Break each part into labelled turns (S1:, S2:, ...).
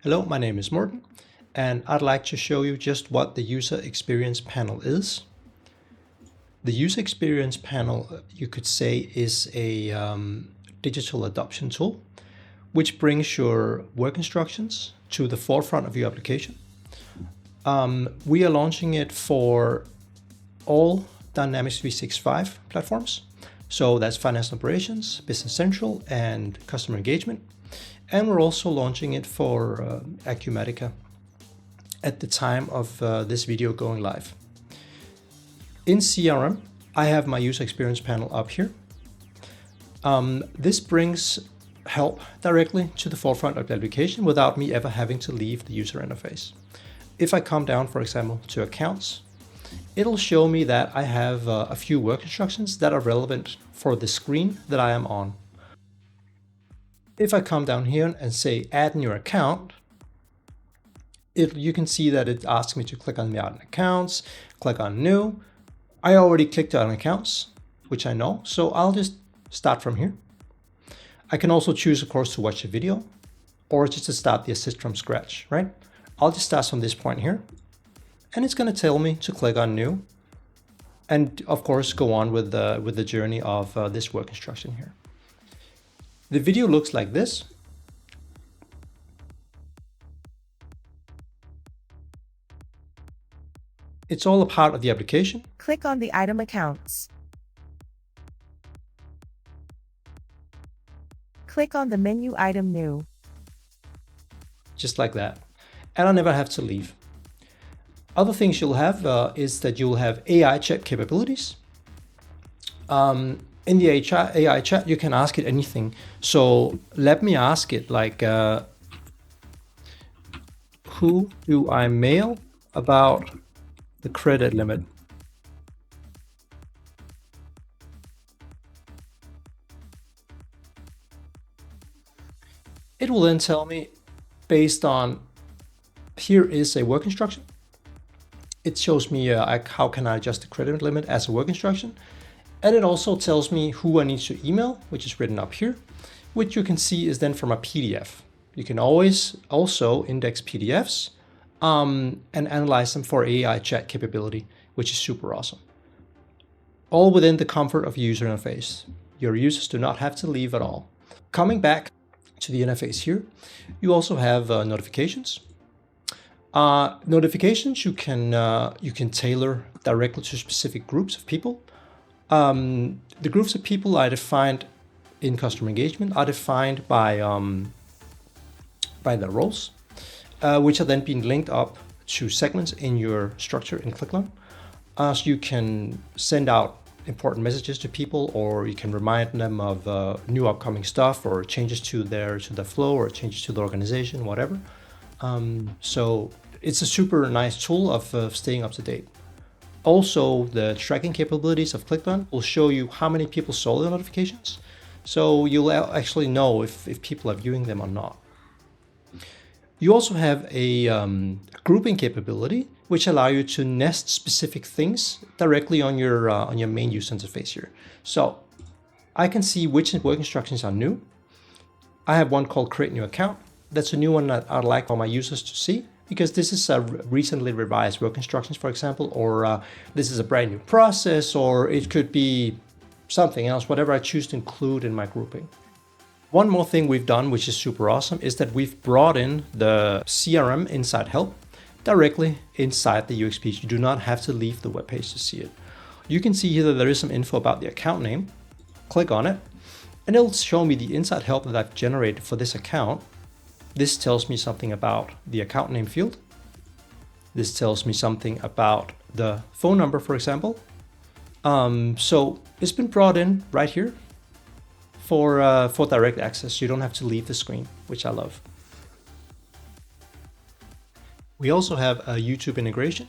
S1: Hello, my name is Morten, and I'd like to show you just what the User Experience Panel is. The User Experience Panel, you could say, is a digital adoption tool, which brings your work instructions to the forefront of your application. We are launching it for all Dynamics 365 platforms. So that's Finance and Operations, Business Central, and Customer Engagement. And we're also launching it for Acumatica at the time of this video going live. In CRM, I have my User Experience Panel up here. This brings help directly to the forefront of the application without me ever having to leave the user interface. If I come down, for example, to Accounts, it'll show me that I have a few work instructions that are relevant for the screen that I am on. If I come down here and say add new account, you can see that it asks me to click on add accounts, click on new. I already clicked on accounts, which I know, so I'll just start from here. I can also choose, of course, to watch a video or just to start the assist from scratch, right? I'll just start from this point here, and it's going to tell me to click on new and, of course, go on with the journey of this work instruction here. The video looks like this. It's all a part of the application.
S2: Click on the item accounts. Click on the menu item new.
S1: Just like that. And I never have to leave. Other things you'll have is that you'll have AI chat capabilities. In the AI chat, you can ask it anything. So let me ask it like, who do I mail about the credit limit? It will then tell me based on, here is a work instruction. It shows me how can I adjust the credit limit as a work instruction. And it also tells me who I need to email, which is written up here, which you can see is then from a PDF. You can always also index PDFs and analyze them for AI chat capability, which is super awesome. All within the comfort of your user interface. Your users do not have to leave at all. Coming back to the interface here, you also have notifications. Notifications you can tailor directly to specific groups of people. The groups of people are defined in customer engagement are defined by their roles, which are then being linked up to segments in your structure in ClickLearn. So you can send out important messages to people, or you can remind them of new upcoming stuff or changes to their flow or changes to the organization, whatever. So it's a super nice tool of staying up to date. Also, the tracking capabilities of ClickLearn will show you how many people saw the notifications. So you'll actually know if people are viewing them or not. You also have a grouping capability, which allow you to nest specific things directly on your main user interface here. So I can see which work instructions are new. I have one called create new account. That's a new one that I'd like for my users to see, because this is a recently revised work instructions, for example, or this is a brand new process, or it could be something else, whatever I choose to include in my grouping. One more thing we've done, which is super awesome, is that we've brought in the CRM Inside Help directly inside the UXP. You do not have to leave the web page to see it. You can see here that there is some info about the account name. Click on it, and it'll show me the Inside Help that I've generated for this account. This tells me something about the account name field. This tells me something about the phone number, for example. So it's been brought in right here for direct access. You don't have to leave the screen, which I love. We also have a YouTube integration,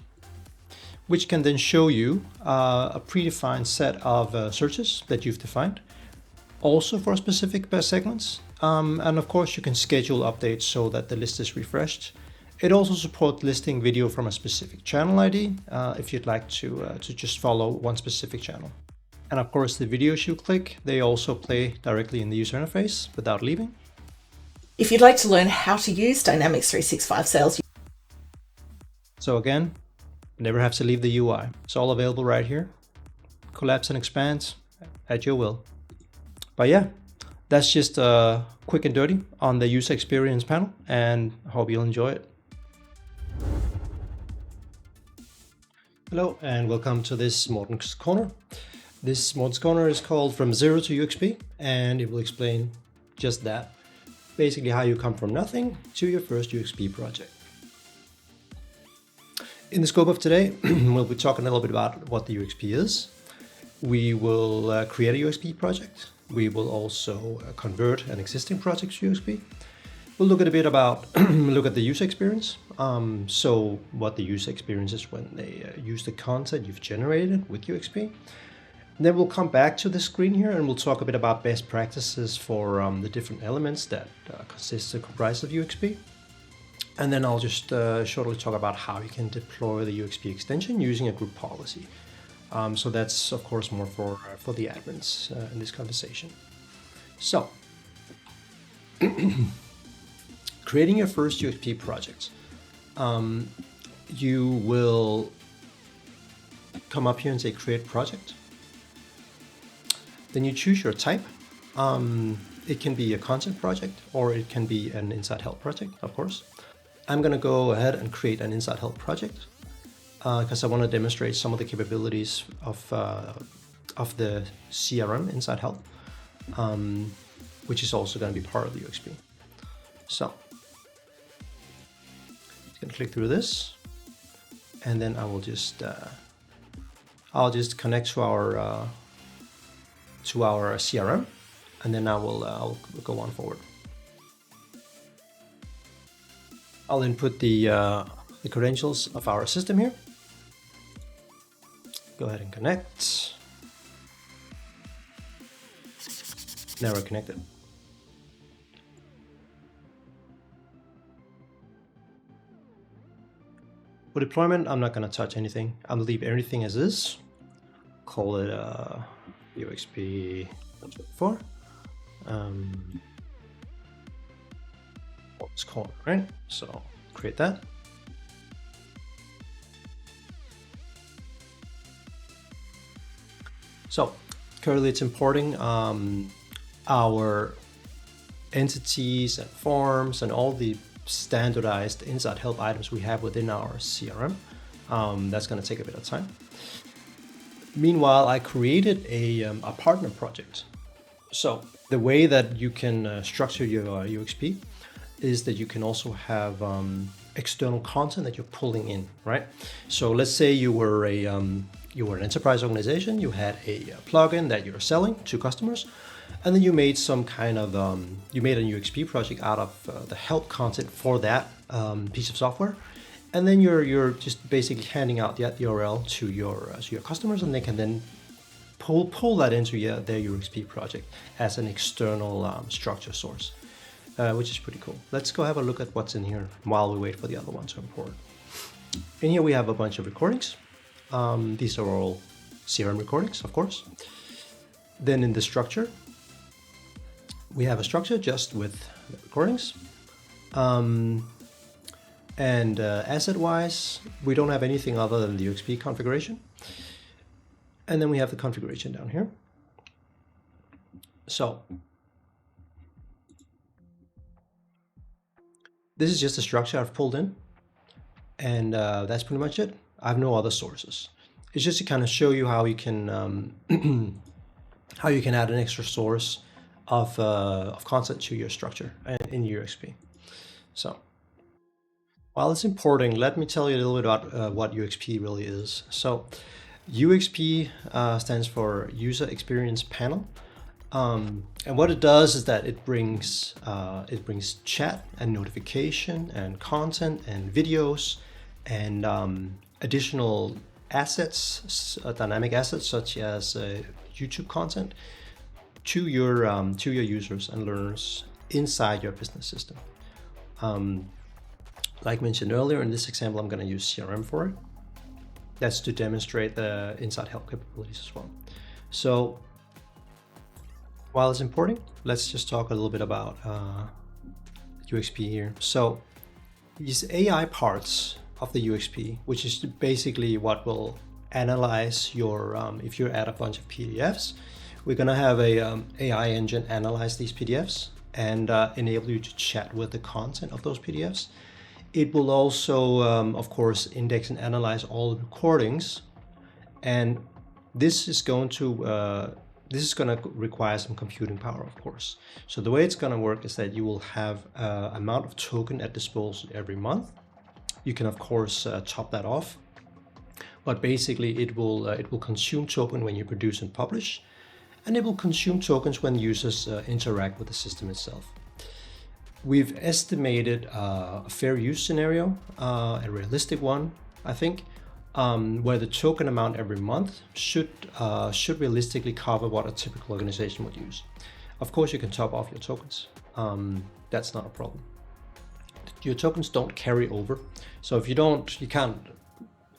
S1: which can then show you a predefined set of searches that you've defined. also for specific segments. And of course, you can schedule updates so that the list is refreshed. It also supports listing video from a specific channel ID if you'd like to just follow one specific channel. And of course, the videos you click, they also play directly in the user interface without leaving.
S3: If you'd like to learn how to use Dynamics 365 Sales.
S1: So again, never have to leave the UI. It's all available right here. Collapse and expand at your will. But yeah, that's just quick and dirty on the user experience panel, and I hope you'll enjoy it. Hello and welcome to this Morten's Corner. This Morten's Corner is called From Zero to UXP, and it will explain just that. Basically how you come from nothing to your first UXP project. In the scope of today, we'll be talking a little bit about what the UXP is. We will create a UXP project. We will also convert an existing project to UXP. We'll look at a bit about look at the user experience. So what the user experience is when they use the content you've generated with UXP. And then we'll come back to the screen here and we'll talk a bit about best practices for the different elements that comprise of UXP. And then I'll just shortly talk about how you can deploy the UXP extension using a group policy. So that's of course more for the admins in this conversation. So, creating your first UXP project. You will come up here and say create project. Then you choose your type. It can be a content project or it can be an Inside Help project, of course. I'm going to go ahead and create an Inside Help project because I want to demonstrate some of the capabilities of the CRM Inside Help, which is also going to be part of the UXP. So, I'm going to click through this, and then I will just I'll just connect to our CRM, and then I'll go on forward. I'll input the credentials of our system here. Go ahead and connect. Now we're connected. For deployment, I'm not going to touch anything. I'll leave everything as is. Call it UXP 124. It's called, right? So create that. So currently it's importing our entities and forms and all the standardized Inside Help items we have within our CRM. That's going to take a bit of time. Meanwhile, I created a partner project. So the way that you can structure your UXP is that you can also have external content that you're pulling in, right? So let's say you were an enterprise organization, you had a plugin that you're selling to customers, and then you made some kind of you made a UXP project out of the help content for that piece of software, and then you're just basically handing out that URL to your customers, and they can then pull that into their UXP project as an external structure source. Which is pretty cool. Let's go have a look at what's in here while we wait for the other one to import. In here we have a bunch of recordings. These are all CRM recordings, of course. Then in the structure, we have a structure just with the recordings. And asset-wise, we don't have anything other than the UXP configuration. And then we have the configuration down here. So, this is just a structure I've pulled in, and that's pretty much it. I have no other sources. It's just to kind of show you how you can add an extra source of content to your structure in UXP. So while it's importing, let me tell you a little bit about what UXP really is. So UXP stands for User Experience Panel. And what it does is that it brings chat and notification and content and videos and additional assets, dynamic assets such as YouTube content to your users and learners inside your business system. Like mentioned earlier, in this example, I'm going to use CRM for it. That's to demonstrate the inside help capabilities as well. So while it's importing, let's just talk a little bit about UXP here. So these AI parts of the UXP, which is basically what will analyze your, if you add a bunch of PDFs, we're going to have a AI engine analyze these PDFs and enable you to chat with the content of those PDFs. It will also, of course, index and analyze all the recordings, and this is going to require some computing power, of course. So the way it's going to work is that you will have amount of token at disposal every month. You can, of course, top that off, but basically it will consume token when you produce and publish, and it will consume tokens when users interact with the system itself. We've estimated a fair use scenario, a realistic one, I think, where the token amount every month should realistically cover what a typical organization would use. Of course, you can top off your tokens. That's not a problem. Your tokens don't carry over, so if you can't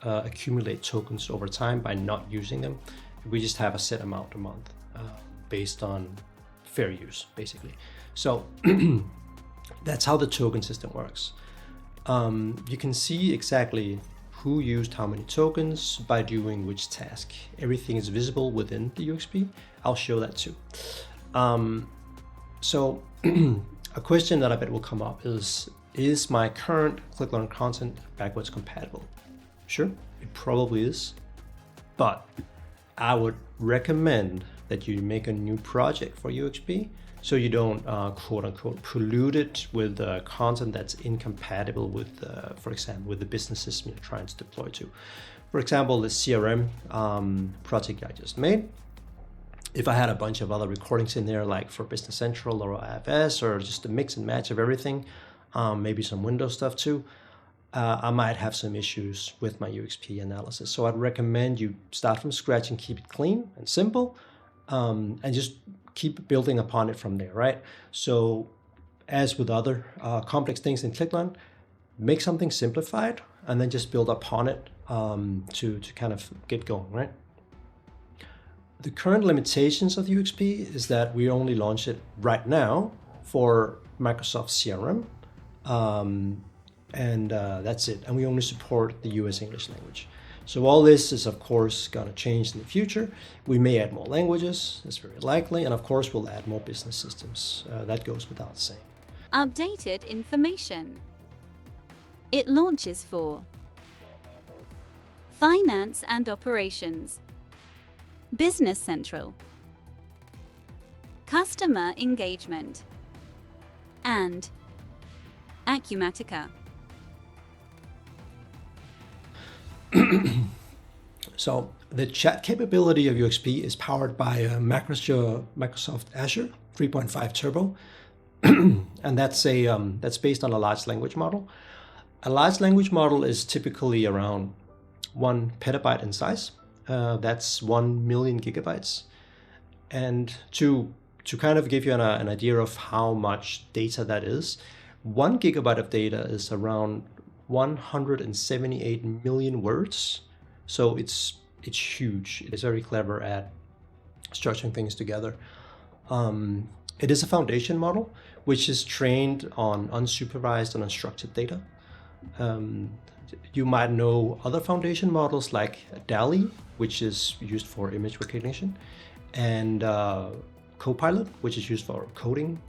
S1: accumulate tokens over time by not using them. We just have a set amount a month based on fair use, basically. So that's how the token system works. You can see exactly who used how many tokens by doing which task. Everything is visible within the UXP. I'll show that too. So a question that I bet will come up is my current ClickLearn content backwards compatible? Sure, it probably is, but I would recommend that you make a new project for UXP so you don't quote unquote pollute it with content that's incompatible with, for example, with the business system you're trying to deploy to. For example, the CRM project I just made, if I had a bunch of other recordings in there, like for Business Central or IFS, or just a mix and match of everything, maybe some Windows stuff too, I might have some issues with my UXP analysis. So I'd recommend you start from scratch and keep it clean and simple, and just keep building upon it from there, right? So as with other complex things in ClickLearn, make something simplified and then just build upon it to kind of get going, right? The current limitations of UXP is that we only launch it right now for Microsoft CRM, and that's it. And we only support the US English language. So all this is, of course, going to change in the future. We may add more languages, that's very likely, and of course we'll add more business systems. That goes without saying.
S4: Updated information. It launches for Finance and Operations, Business Central, Customer Engagement, and Acumatica.
S1: So the chat capability of UXP is powered by Microsoft Azure 3.5 Turbo, and that's based on a large language model. A large language model is typically around 1 petabyte in size. That's 1 million gigabytes. And to kind of give you an idea of how much data that is, 1 gigabyte of data is around 178 million words. So it's huge. It is very clever at structuring things together. It is a foundation model, which is trained on unsupervised and unstructured data. You might know other foundation models like DALL-E, which is used for image recognition, and Copilot, which is used for coding,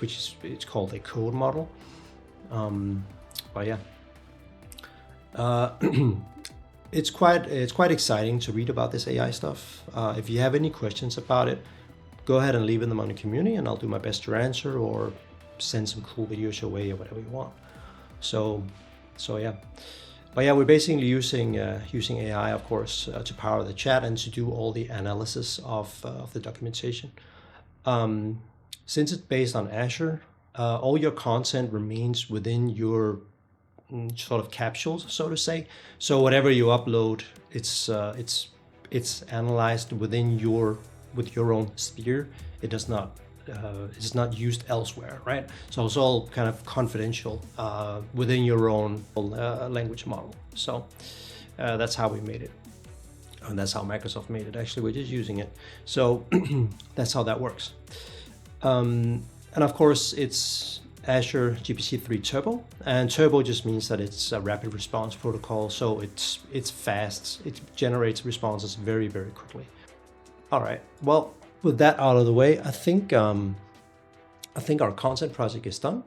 S1: it's called a code model. But yeah, it's quite exciting to read about this AI stuff. If you have any questions about it, go ahead and leave them on the community, and I'll do my best to answer or send some cool videos your way or whatever you want. So yeah. But yeah, we're basically using AI, of course, to power the chat and to do all the analysis of the documentation. Since it's based on Azure, all your content remains within your sort of capsules, so to say. So whatever you upload, it's analyzed within your with your own sphere. It does not. It's not used elsewhere, right? So it's all kind of confidential within your own language model. So that's how we made it. And that's how Microsoft made it. Actually, we're just using it. So that's how that works. And of course, it's Azure GPT-3 Turbo. And Turbo just means that it's a rapid response protocol. So it's fast. It generates responses very, very quickly. All right. Well, with that out of the way, I think our content project is done.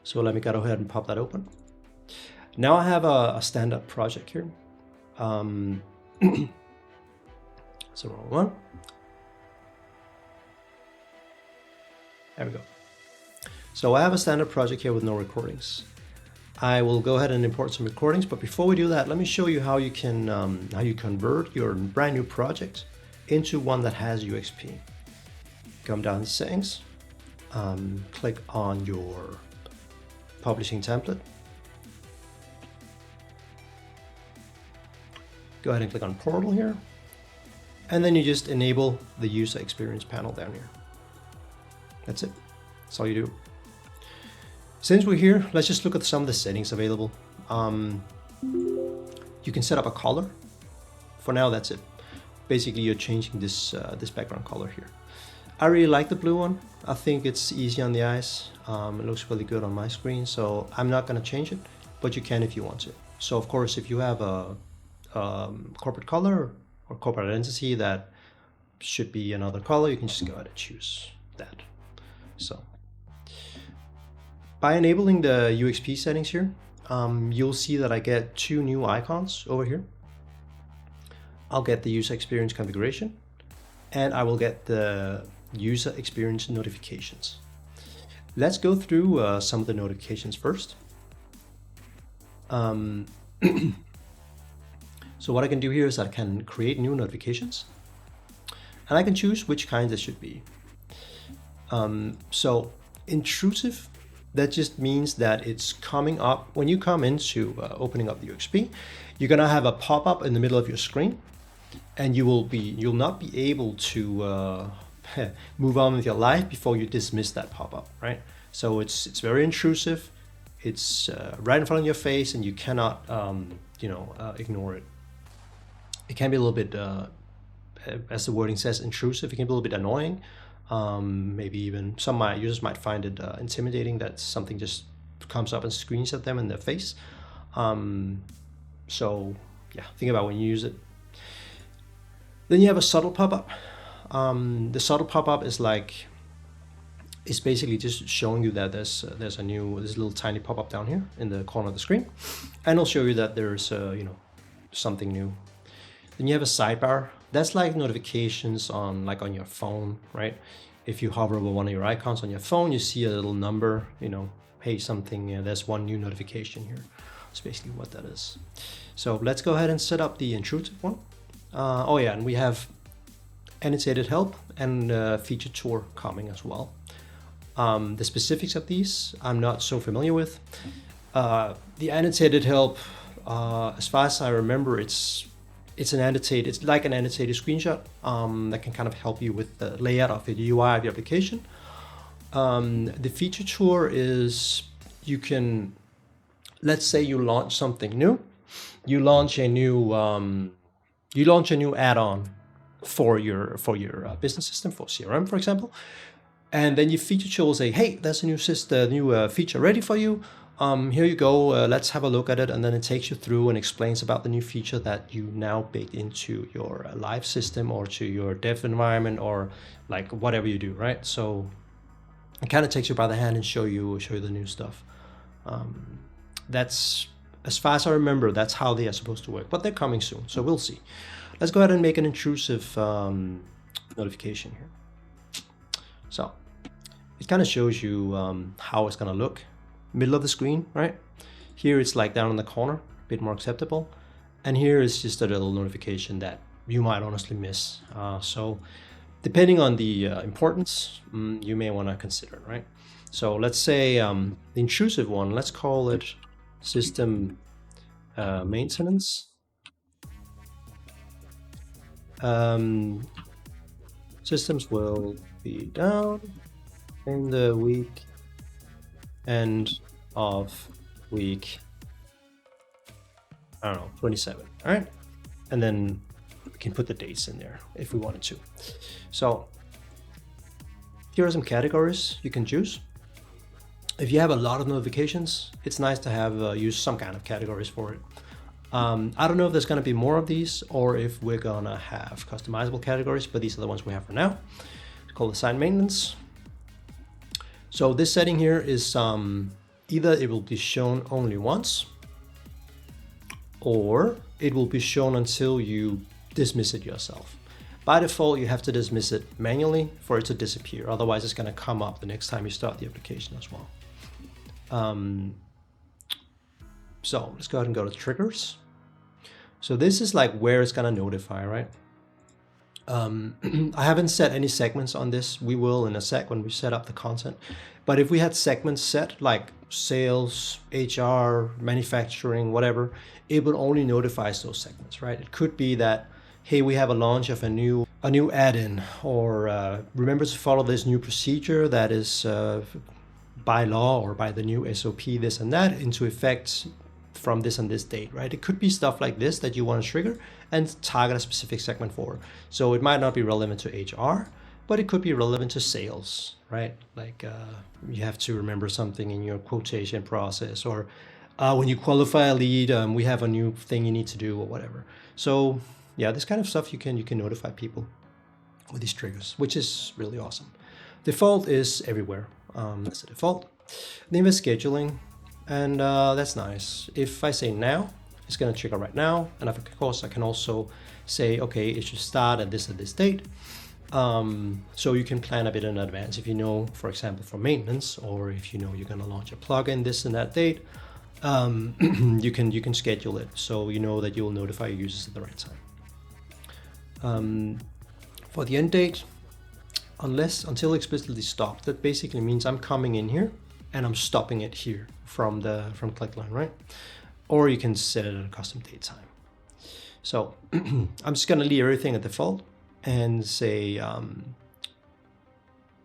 S1: So let me go ahead and pop that open. Now I have a stand-up project here. So wrong one. There we go. So I have a standard project here with no recordings. I will go ahead and import some recordings, but before we do that, let me show you how you can how you convert your brand new project into one that has UXP. Come down to settings, click on your publishing template. Go ahead and click on portal here. And then you just enable the user experience panel down here. That's it. That's all you do. Since we're here, let's just look at some of the settings available. You can set up a color. For now, that's it. Basically, you're changing this this background color here. I really like the blue one. I think it's easy on the eyes. It looks really good on my screen, so I'm not going to change it, but you can if you want to. So of course, if you have a corporate color or corporate identity that should be another color, you can just go ahead and choose that. So by enabling the UXP settings here, you'll see that I get two new icons over here. I'll get the user experience configuration, and I will get the user experience notifications. Let's go through some of the notifications first. So what I can do here is I can create new notifications, and I can choose which kind it should be. So intrusive, that just means that it's coming up when you come into opening up the UXP. You're gonna have a pop-up in the middle of your screen, and you'll not be able to move on with your life before you dismiss that pop-up, right? So it's very intrusive. It's right in front of your face, and you cannot ignore it. It can be a little bit, as the wording says, intrusive. It can be a little bit annoying. Maybe even some users might find it intimidating that something just comes up and screams at them in their face. So yeah, think about when you use it. Then you have a subtle pop-up. The subtle pop-up is basically just showing you that there's a little tiny pop-up down here in the corner of the screen, and it'll show you that there's something new. Then you have a sidebar. That's like notifications on your phone, right? If you hover over one of your icons on your phone, you see a little number, hey, something, there's one new notification here. That's basically what that is. So let's go ahead and set up the intrusive one. Oh yeah, and we have annotated help and feature tour coming as well. The specifics of these I'm not so familiar with. The annotated help, as far as I remember, it's like an annotated screenshot that can kind of help you with the layout of the UI of the application. The feature tour is you can, let's say you launch something new, you launch a new add-on for your business system, for CRM, for example, and then your feature tour will say, hey, there's a new feature ready for you. Here you go, let's have a look at it, and then it takes you through and explains about the new feature that you now baked into your live system or to your dev environment or like whatever you do, right? So it kind of takes you by the hand and show you the new stuff. That's, as far as I remember, that's how they are supposed to work, but they're coming soon, so we'll see. Let's go ahead and make an intrusive notification here. So it kind of shows you how it's going to look. Middle of the screen, right? Here it's like down in the corner, a bit more acceptable. And here is just a little notification that you might honestly miss. So depending on the importance, you may want to consider it, right? So let's say the intrusive one, let's call it system maintenance. So systems will be down in the week end of week, I don't know, 27. All right, and then we can put the dates in there if we wanted to. So here are some categories you can choose. If you have a lot of notifications, it's nice to have use some kind of categories for it. I don't know if there's going to be more of these or if we're going to have customizable categories, but these are the ones we have for now. It's called assigned maintenance. So this setting here is either it will be shown only once, or it will be shown until you dismiss it yourself. By default, you have to dismiss it manually for it to disappear. Otherwise, it's going to come up the next time you start the application as well. So let's go ahead and go to triggers. So this is like where it's going to notify, right? I haven't set any segments on this. We will in a sec when we set up the content. But if we had segments set like sales, HR, manufacturing, whatever, it would only notify those segments, right? It could be that, hey, we have a launch of a new add-in, or remember to follow this new procedure that is by law or by the new SOP, this and that, into effect from this and this date, right? It could be stuff like this that you want to trigger and target a specific segment for. So it might not be relevant to HR, but it could be relevant to sales, right? Like you have to remember something in your quotation process, or when you qualify a lead, we have a new thing you need to do or whatever. So yeah, this kind of stuff you can notify people with these triggers, which is really awesome. Default is everywhere. That's the default. Then we have scheduling, and that's nice. If I say now, it's going to trigger right now, and of course I can also say, okay, it should start at this date. So you can plan a bit in advance. If you know, for example, for maintenance, or if you know you're going to launch a plugin this and that date, you can schedule it so you know that you'll notify your users at the right time. For the end date, until explicitly stopped, that basically means I'm coming in here and I'm stopping it here from ClickLearn, right? Or you can set it at a custom date time. So I'm just gonna leave everything at default and say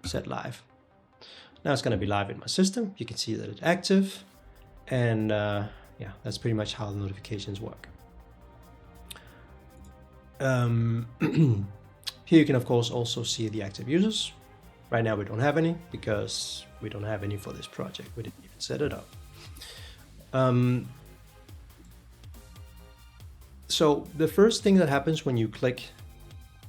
S1: set live. Now it's gonna be live in my system. You can see that it's active, and yeah, that's pretty much how the notifications work. Here you can of course also see the active users. Right now we don't have any because we don't have any for this project. We didn't even set it up. So the first thing that happens when you click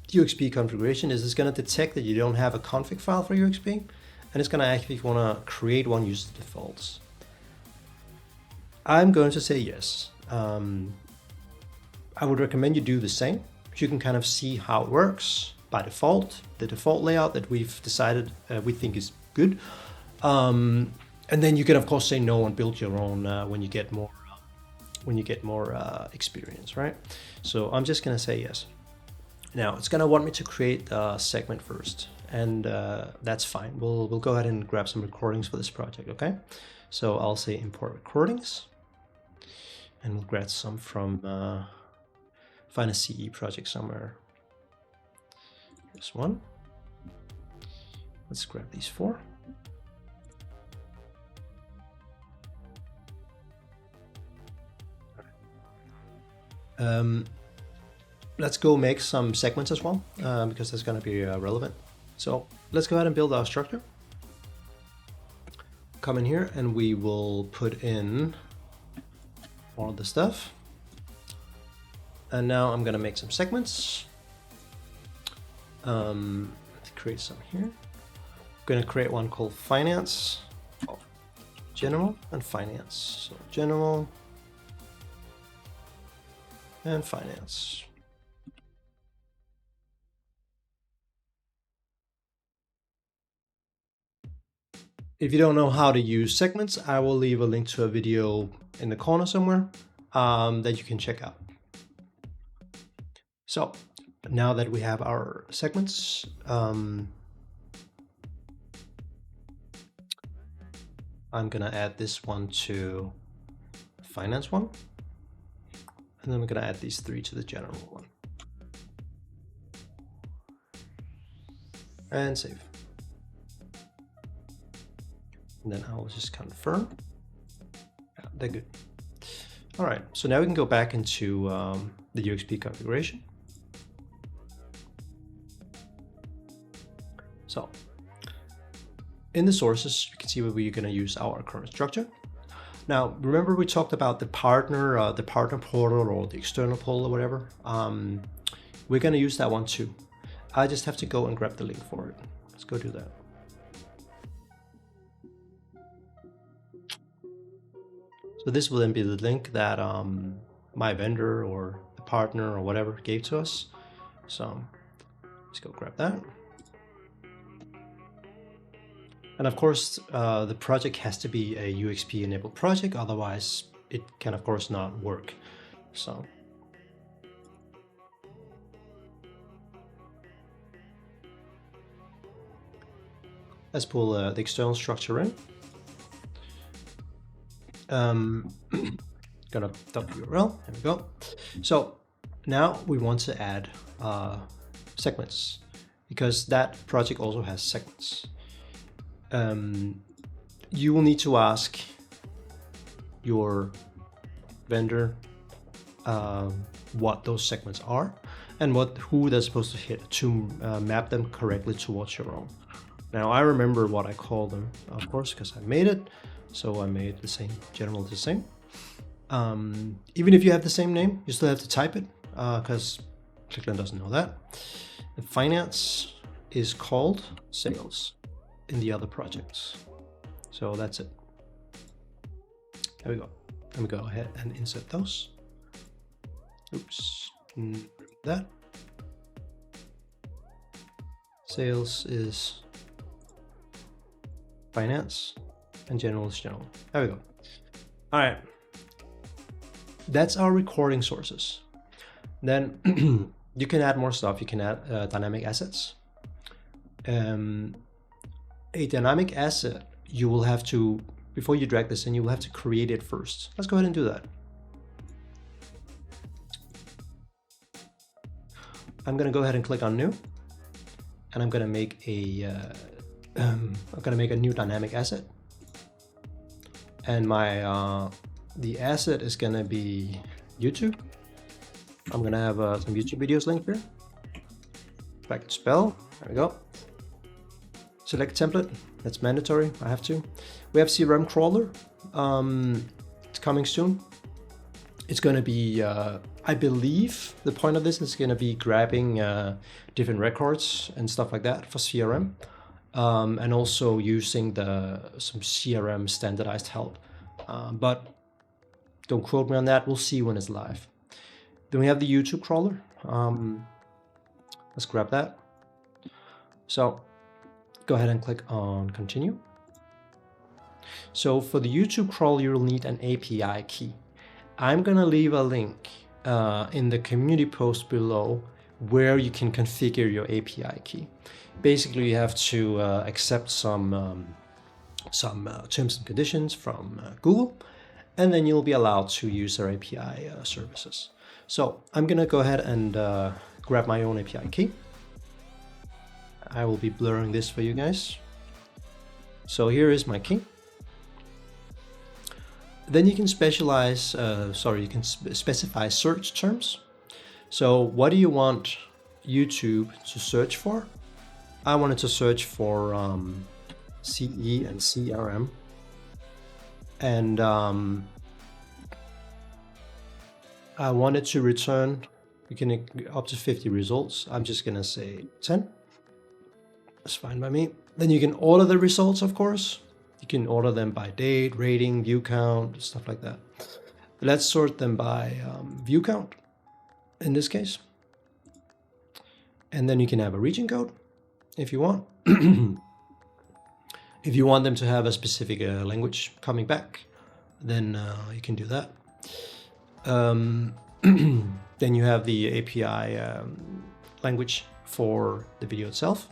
S1: UXP configuration is it's going to detect that you don't have a config file for UXP, and it's going to actually want to create one using defaults. I'm going to say yes. I would recommend you do the same. You can kind of see how it works by default, the default layout that we've decided we think is good. And then you can of course say no and build your own when you get more experience, right? So I'm just gonna say yes. Now it's gonna want me to create a segment first, and that's fine. We'll go ahead and grab some recordings for this project, okay? So I'll say import recordings, and we'll grab some from find a CE project somewhere. This one. Let's grab these 4. Let's go make some segments as well, because that's going to be relevant. So let's go ahead and build our structure. Come in here and we will put in all of the stuff. And now I'm going to make some segments. Let's create some here. I'm going to create one called finance, general and finance. So general and finance. If you don't know how to use segments, I will leave a link to a video in the corner somewhere that you can check out. So now that we have our segments, I'm gonna add this one to the finance one, and then we're gonna add these 3 to the general one. and save. And then I'll just confirm. Yeah, they're good. All right, so now we can go back into the UXP configuration. So in the sources, you can see where we're going to use our current structure. Now, remember we talked about the partner portal or the external portal or whatever. We're going to use that one too. I just have to go and grab the link for it. Let's go do that. So this will then be the link that my vendor or the partner or whatever gave to us. So let's go grab that. And of course, the project has to be a UXP enabled project, otherwise it can of course not work. So let's pull the external structure in. Gonna URL, there we go. So now we want to add segments, because that project also has segments. You will need to ask your vendor what those segments are and who they're supposed to hit to map them correctly towards your own. Now I remember what I call them, of course, because I made it. So I made the same, generally the same. Even if you have the same name, you still have to type it because ClickLearn doesn't know that. The finance is called sales in the other projects. So that's it. There we go. Let me go ahead and insert those. Oops, that. Sales is finance. And general is general. There we go. All right. That's our recording sources. Then you can add more stuff. You can add dynamic assets. A dynamic asset, you will have to, before you drag this in, you will have to create it first. Let's go ahead and do that. I'm going to go ahead and click on new. And I'm going to make a new dynamic asset. And my the asset is gonna be YouTube. I'm gonna have some YouTube videos linked here. Back to spell. There we go. Select template. That's mandatory. I have to. We have CRM crawler. It's coming soon. It's gonna be. I believe the point of this is gonna be grabbing different records and stuff like that for CRM. And also using some CRM standardized help. But don't quote me on that. We'll see when it's live. Then we have the YouTube crawler. Let's grab that. So go ahead and click on continue. So for the YouTube crawler, you'll need an API key. I'm going to leave a link in the community post below where you can configure your API key. Basically, you have to accept some terms and conditions from Google, and then you'll be allowed to use their API services. So I'm going to go ahead and grab my own API key. I will be blurring this for you guys. So here is my key. Then you can specify search terms. So what do you want YouTube to search for? I wanted to search for CE and CRM, and I wanted to return, you can up to 50 results. I'm just gonna say 10. That's fine by me. Then you can order the results, of course. You can order them by date, rating, view count, stuff like that. Let's sort them by view count in this case. And then you can have a region code if you want. If you want them to have a specific language coming back, then you can do that. Then you have the API language for the video itself.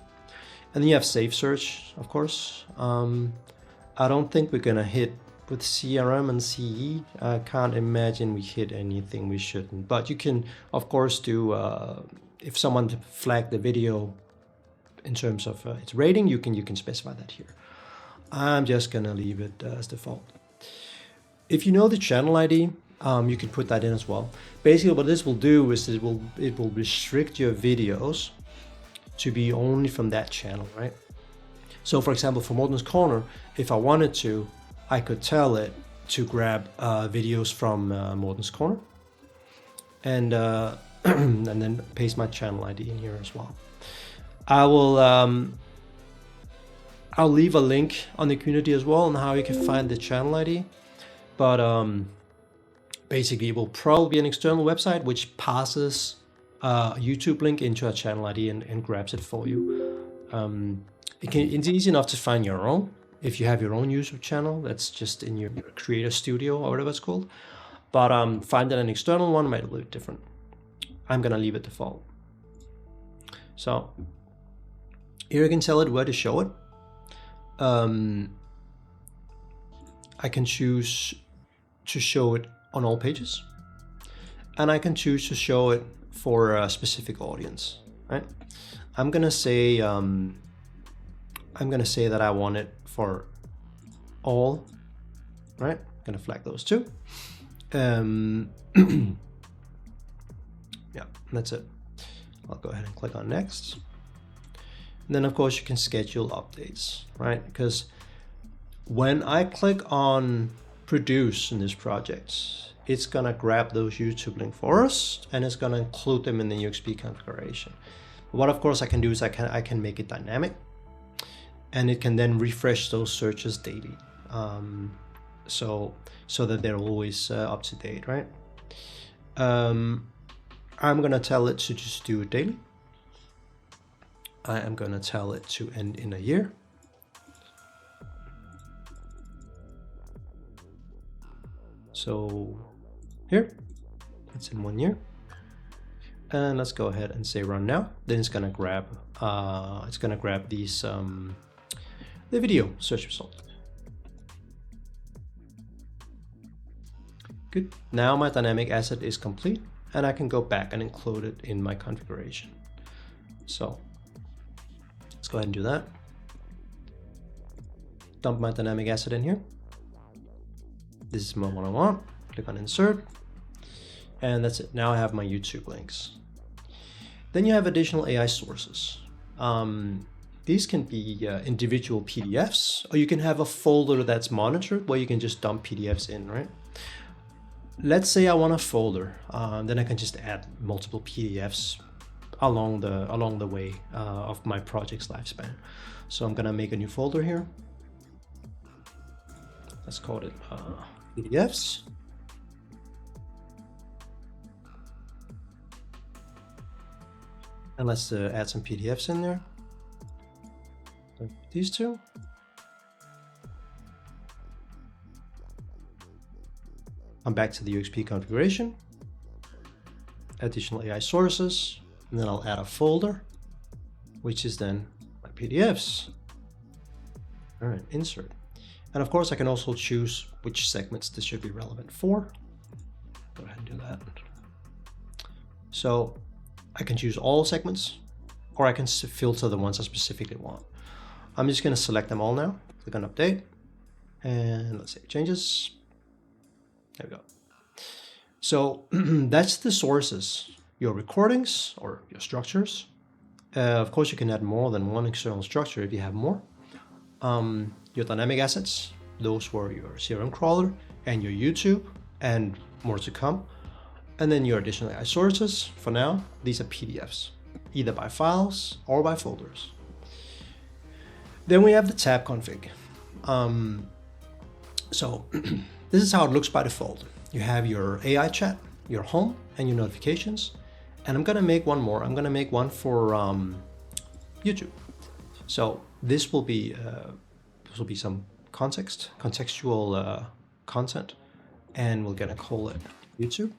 S1: And then you have safe search, of course. I don't think we're gonna hit with CRM and CE. I can't imagine we hit anything we shouldn't. But you can, of course, do, if someone flagged the video in terms of its rating, you can specify that here. I'm just gonna leave it as default. If you know the channel ID, you can put that in as well. Basically, what this will do is it will restrict your videos to be only from that channel, right? So, for example, for Morten's Corner, if I wanted to, I could tell it to grab videos from Morten's Corner, and and then paste my channel ID in here as well. I will I'll leave a link on the community as well on how you can find the channel ID, but basically it will probably be an external website which passes a YouTube link into a channel ID and grabs it for you. It's easy enough to find your own if you have your own YouTube channel. That's just in your Creator Studio or whatever it's called. But finding an external one might be a little different. I'm gonna leave it default. So here you can tell it where to show it. I can choose to show it on all pages, and I can choose to show it for a specific audience. Right? I'm gonna say that I want it for all. Right? I'm gonna flag those two. Yeah, that's it. I'll go ahead and click on next. And then of course you can schedule updates, right? Because when I click on produce in this project, it's gonna grab those YouTube links for us and it's gonna include them in the UXP configuration. What of course I can do is I can make it dynamic, and it can then refresh those searches daily, so that they're always up to date, right? I'm gonna tell it to just do it daily. I am gonna tell it to end in a year. So here, it's in 1 year. And let's go ahead and say run now. Then it's gonna grab these the video search result. Good. Now my dynamic asset is complete, and I can go back and include it in my configuration. So let's go ahead and do that. Dump my dynamic asset in here. This is my one I want. Click on insert, and that's it. Now I have my YouTube links. Then you have additional AI sources. These can be individual PDFs, or you can have a folder that's monitored where you can just dump PDFs in, right? Let's say I want a folder, then I can just add multiple PDFs along the way of my project's lifespan. So I'm gonna make a new folder here. Let's call it PDFs. And let's add some PDFs in there. These two. I'm back to the UXP configuration, additional AI sources, and then I'll add a folder, which is then my PDFs. All right, insert. And of course, I can also choose which segments this should be relevant for. Go ahead and do that. So I can choose all segments, or I can filter the ones I specifically want. I'm just going to select them all now. Click on update, and let's say changes. There we go. So that's the sources, your recordings or your structures. Of course, you can add more than one external structure if you have more. Your dynamic assets, those were your CRM crawler and your YouTube, and more to come. And then your additional AI sources, for now, these are PDFs, either by files or by folders. Then we have the tab config. So this is how it looks by default. You have your AI chat, your home, and your notifications. And I'm gonna make one more. I'm gonna make one for YouTube. So this will be some contextual content, and we're gonna call it YouTube.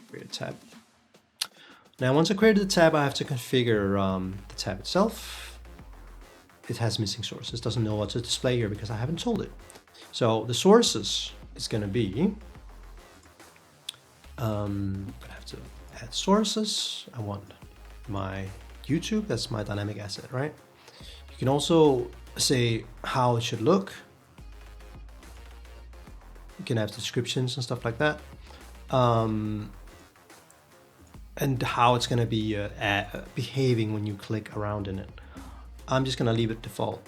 S1: Create a tab. Now, once I created the tab, I have to configure the tab itself. It has missing sources, doesn't know what to display here because I haven't told it. So the sources is going to be, I'm going to have to add sources. I want my YouTube. That's my dynamic asset, right? You can also say how it should look. You can have descriptions and stuff like that. And how it's going to be behaving when you click around in it. I'm just going to leave it default.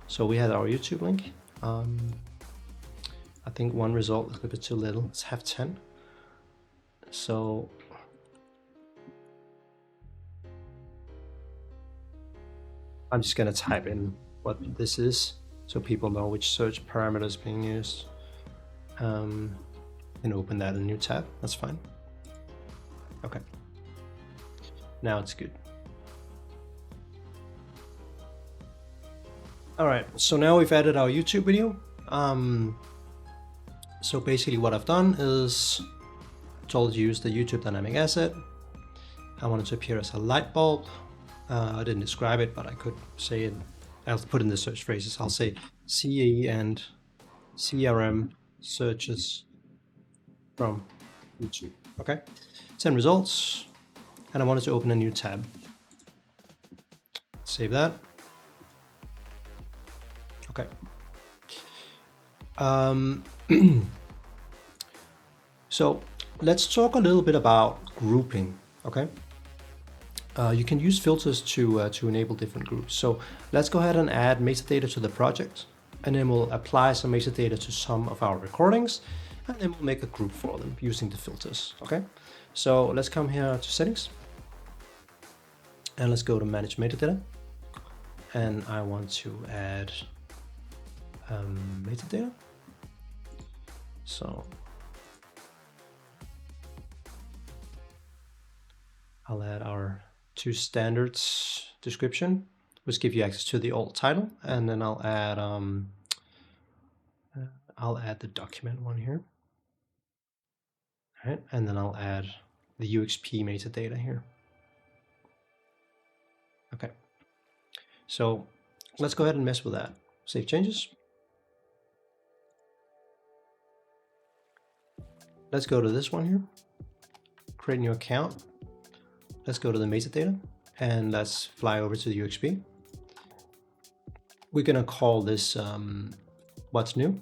S1: So we had our YouTube link. I think one result is a little bit too little. Let's have 10. So I'm just going to type in what this is so people know which search parameter is being used. And open that in a new tab. That's fine. Okay. Now it's good. All right. So now we've added our YouTube video. So basically what I've done is told you use the YouTube dynamic asset. I want it to appear as a light bulb. I didn't describe it, but I could say it. I'll put in the search phrases. I'll say CAE and CRM searches from YouTube. Okay, 10 results, and I wanted to open a new tab. Save that. Okay. So let's talk a little bit about grouping. Okay. You can use filters to enable different groups. So let's go ahead and add metadata to the project, and then we'll apply some metadata to some of our recordings, and then we'll make a group for them using the filters. Okay, so let's come here to settings, and let's go to manage metadata, and I want to add metadata. So I'll add our two standards description, which give you access to the alt title, and then I'll add the document one here. All right, and then I'll add the UXP metadata here. Okay, so let's go ahead and mess with that. Save changes. Let's go to this one here, create a new account. Let's go to the metadata, and let's fly over to the UXP. We're gonna call this what's new.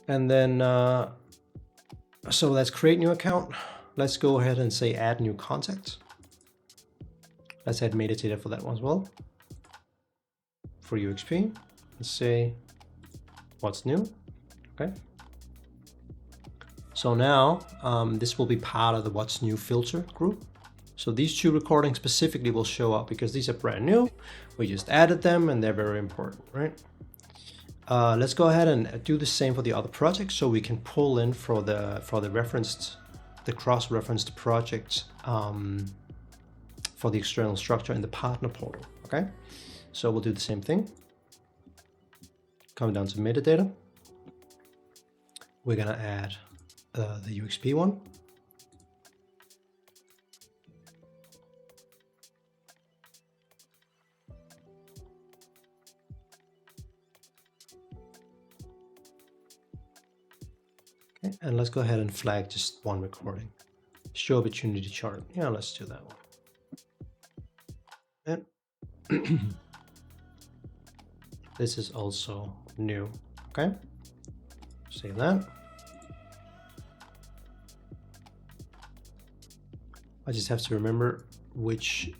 S1: And then, so let's create new account. Let's go ahead and say add new contact. Let's add metadata for that one as well. For UXP, let's say what's new. Okay. So now this will be part of the what's new filter group. So these two recordings specifically will show up because these are brand new. We just added them and they're very important, right? Let's go ahead and do the same for the other projects, so we can pull in for the cross-referenced project for the external structure in the partner portal. Okay, so we'll do the same thing. Come down to metadata. We're gonna add the UXP one. And let's go ahead and flag just one recording. Show opportunity chart. Yeah, let's do that one. And this is also new. Okay, save that. I just have to remember which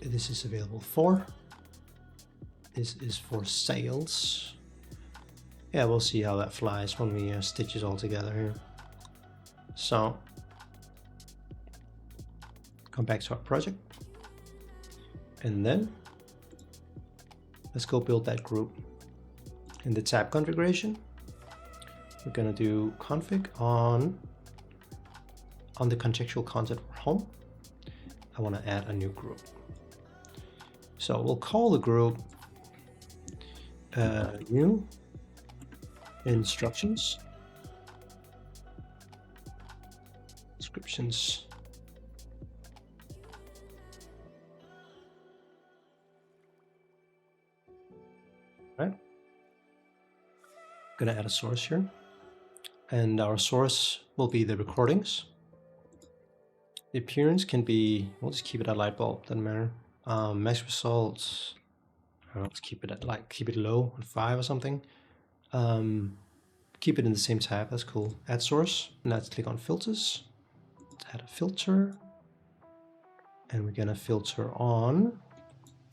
S1: this is available for. This is for sales. Yeah, we'll see how that flies when we stitch it all together here. So, come back to our project. And then, let's go build that group. In the tab configuration, we're gonna do config on the contextual content for home. I wanna add a new group. So we'll call the group new instructions, descriptions, right? Gonna add a source here. and our source will be the recordings. The appearance can be, we'll just keep it at light bulb, doesn't matter. Max results, let's keep it at keep it low at 5 or something. Keep it in the same tab, that's cool. Add source, and let's click on filters. Let's add a filter. And we're gonna filter on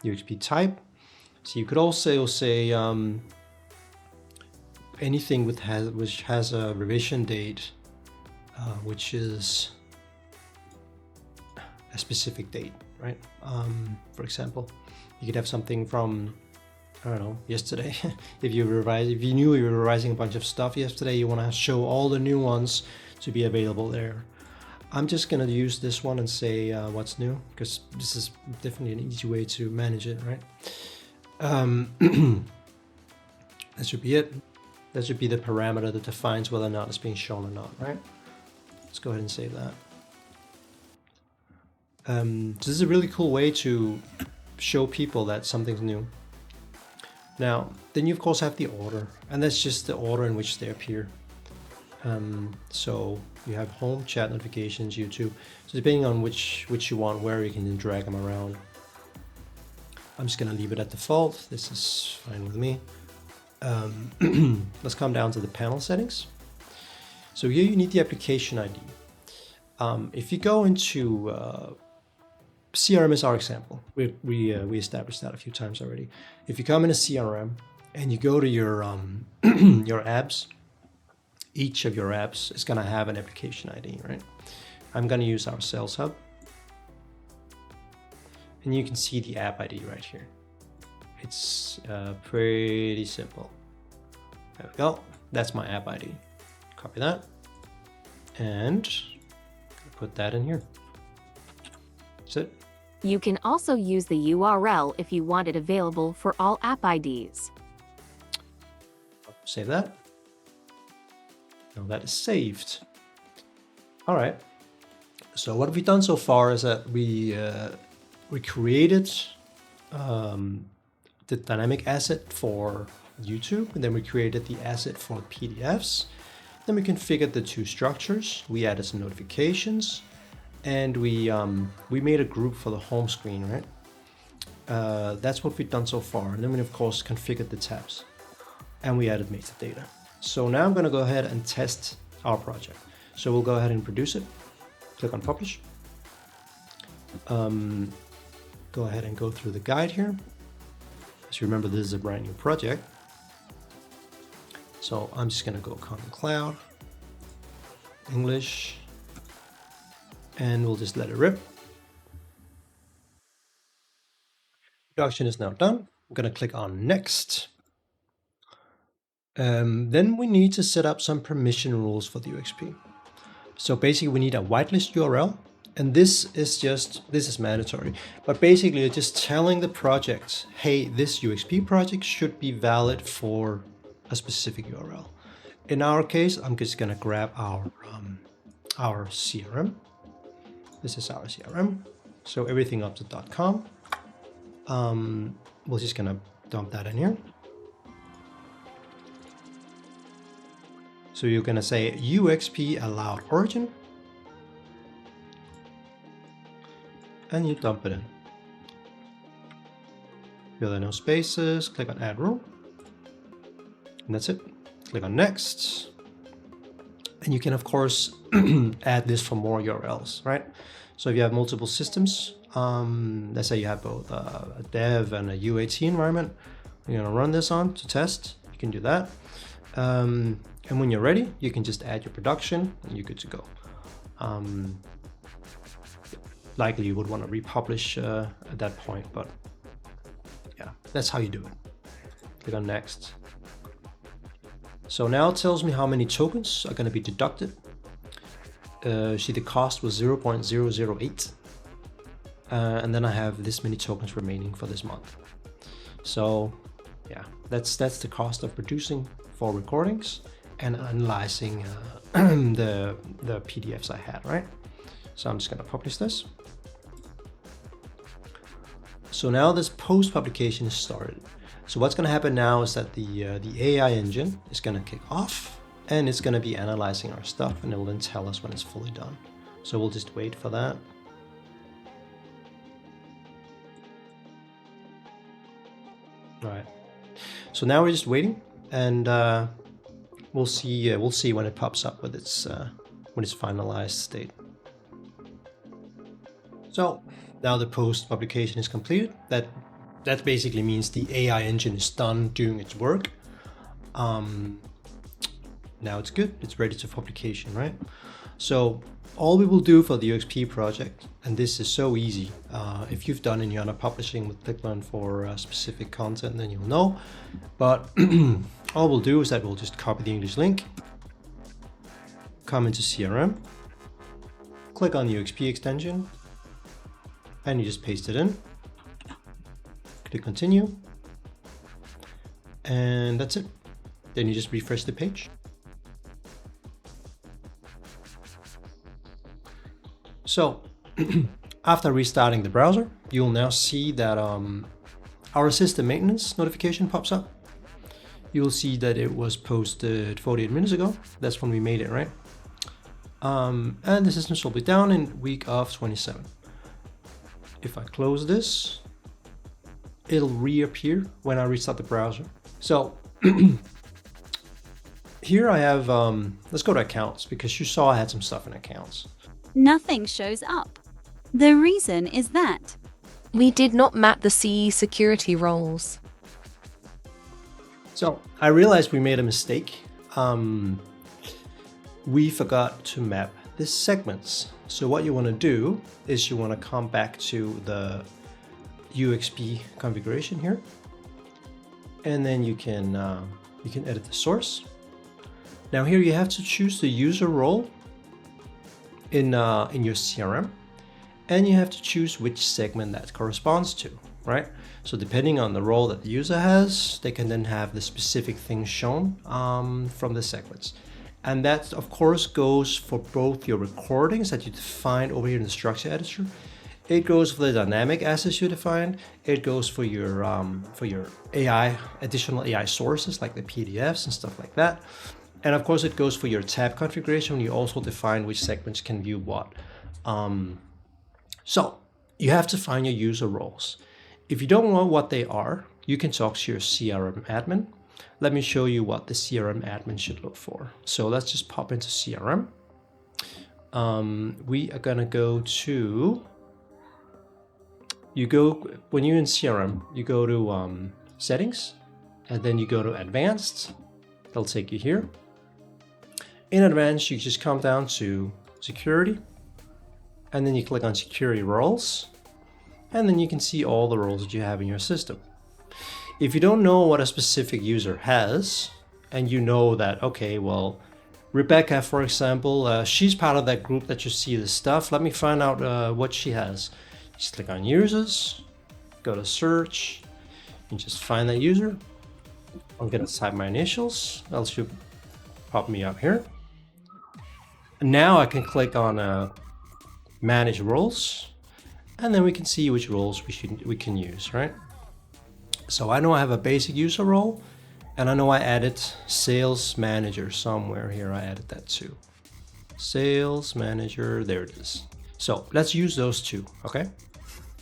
S1: UXP type. So you could also say anything which has a revision date, which is a specific date, right? For example, you could have something from, I don't know, yesterday. If you knew you were revising a bunch of stuff yesterday, you want to show all the new ones to be available there. I'm just gonna use this one and say what's new, because this is definitely an easy way to manage it, right? That should be it. That should be the parameter that defines whether or not it's being shown or not, right? Let's go ahead and save that. So this is a really cool way to show people that something's new. Now, then you of course have the order, and that's just the order in which they appear. So you have home, chat, notifications, YouTube. So depending on which you want, where you can then drag them around. I'm just gonna leave it at default. This is fine with me. Let's come down to the panel settings. So here you need the application ID. If you go into CRM is our example. We established that a few times already. If you come in a CRM and you go to your your apps, each of your apps is gonna have an application ID, right? I'm gonna use our Sales Hub, and you can see the app ID right here. It's pretty simple. There we go. That's my app ID. Copy that and put that in here. That's it.
S5: You can also use the URL if you want it available for all app IDs.
S1: Save that. Now that is saved. All right. So what we've done so far is that we created the dynamic asset for YouTube, and then we created the asset for PDFs. Then we configured the two structures. We added some notifications, and we made a group for the home screen, right? That's what we've done so far. And then we of course configured the tabs, and we added metadata. So now I'm going to go ahead and test our project. So we'll go ahead and produce it. Click on publish. Go ahead and go through the guide here. As you remember, this is a brand new project. So I'm just going to go Content Cloud, English, and we'll just let it rip. Production is now done. I'm going to click on Next. Then we need to set up some permission rules for the UXP. So basically we need a whitelist URL, and this is mandatory, but basically you're just telling the project, hey, this UXP project should be valid for a specific URL. In our case, I'm just gonna grab our CRM. This is our CRM. So everything up to .com. We're just gonna dump that in here. So you're gonna say UXP allowed origin, and you dump it in. Fill in no spaces, click on add rule, and that's it. Click on next. And you can of course add this for more URLs, right? So if you have multiple systems, let's say you have both a dev and a UAT environment, you're gonna run this on to test, you can do that. And when you're ready, you can just add your production and you're good to go. Likely you would want to republish at that point, but yeah, that's how you do it. Click on next. So now it tells me how many tokens are going to be deducted. See, the cost was 0.008. And then I have this many tokens remaining for this month. So yeah, that's the cost of producing 4 recordings and analyzing the PDFs I had, right? So I'm just gonna publish this. So now this post publication is started. So what's gonna happen now is that the AI engine is gonna kick off, and it's going to be analyzing our stuff, and it will then tell us when it's fully done. So we'll just wait for that. All right. So now we're just waiting, and we'll see when it pops up with its finalized state. So now the post publication is completed. That basically means the AI engine is done doing its work. Now it's good. It's ready to publication, right? So all we will do for the UXP project, and this is so easy. If you've done any other publishing with ClickLearn for specific content, then you'll know. But all we'll do is that we'll just copy the English link, come into CRM, click on the UXP extension, and you just paste it in. Click continue, and that's it. Then you just refresh the page. So after restarting the browser, you'll now see that our system maintenance notification pops up. You'll see that it was posted 48 minutes ago. That's when we made it, right? And the system will be down in week of 27. If I close this, it'll reappear when I restart the browser. So here I have, let's go to accounts, because you saw I had some stuff in accounts.
S4: Nothing shows up. The reason is that
S5: We did not map the CE security roles.
S1: So I realized we made a mistake. We forgot to map the segments. So what you want to do is you want to come back to the UXP configuration here, and then you can edit the source. Now here you have to choose the user role in your CRM, and you have to choose which segment that corresponds to, right? So depending on the role that the user has, they can then have the specific things shown from the segments. And that, of course, goes for both your recordings that you define over here in the structure editor. It goes for the dynamic assets you defined. It goes for your AI, additional AI sources like the PDFs and stuff like that. And of course, it goes for your tab configuration when you also define which segments can view what. So you have to find your user roles. If you don't know what they are, you can talk to your CRM admin. Let me show you what the CRM admin should look for. So let's just pop into CRM. We are gonna go to, when you're in CRM, you go to settings, and then you go to advanced. That'll take you here. In advanced, you just come down to security, and then you click on security roles, and then you can see all the roles that you have in your system. If you don't know what a specific user has, and you know that, okay, well, Rebecca, for example, she's part of that group that you see this stuff. Let me find out what she has. Just click on users, go to search, and just find that user. I'm gonna type my initials, else should pop me up here. And now I can click on manage roles, and then we can see which roles we can use, right? So I know I have a basic user role, and I know I added sales manager somewhere here. I added that too. Sales manager, there it is. So let's use those two, okay?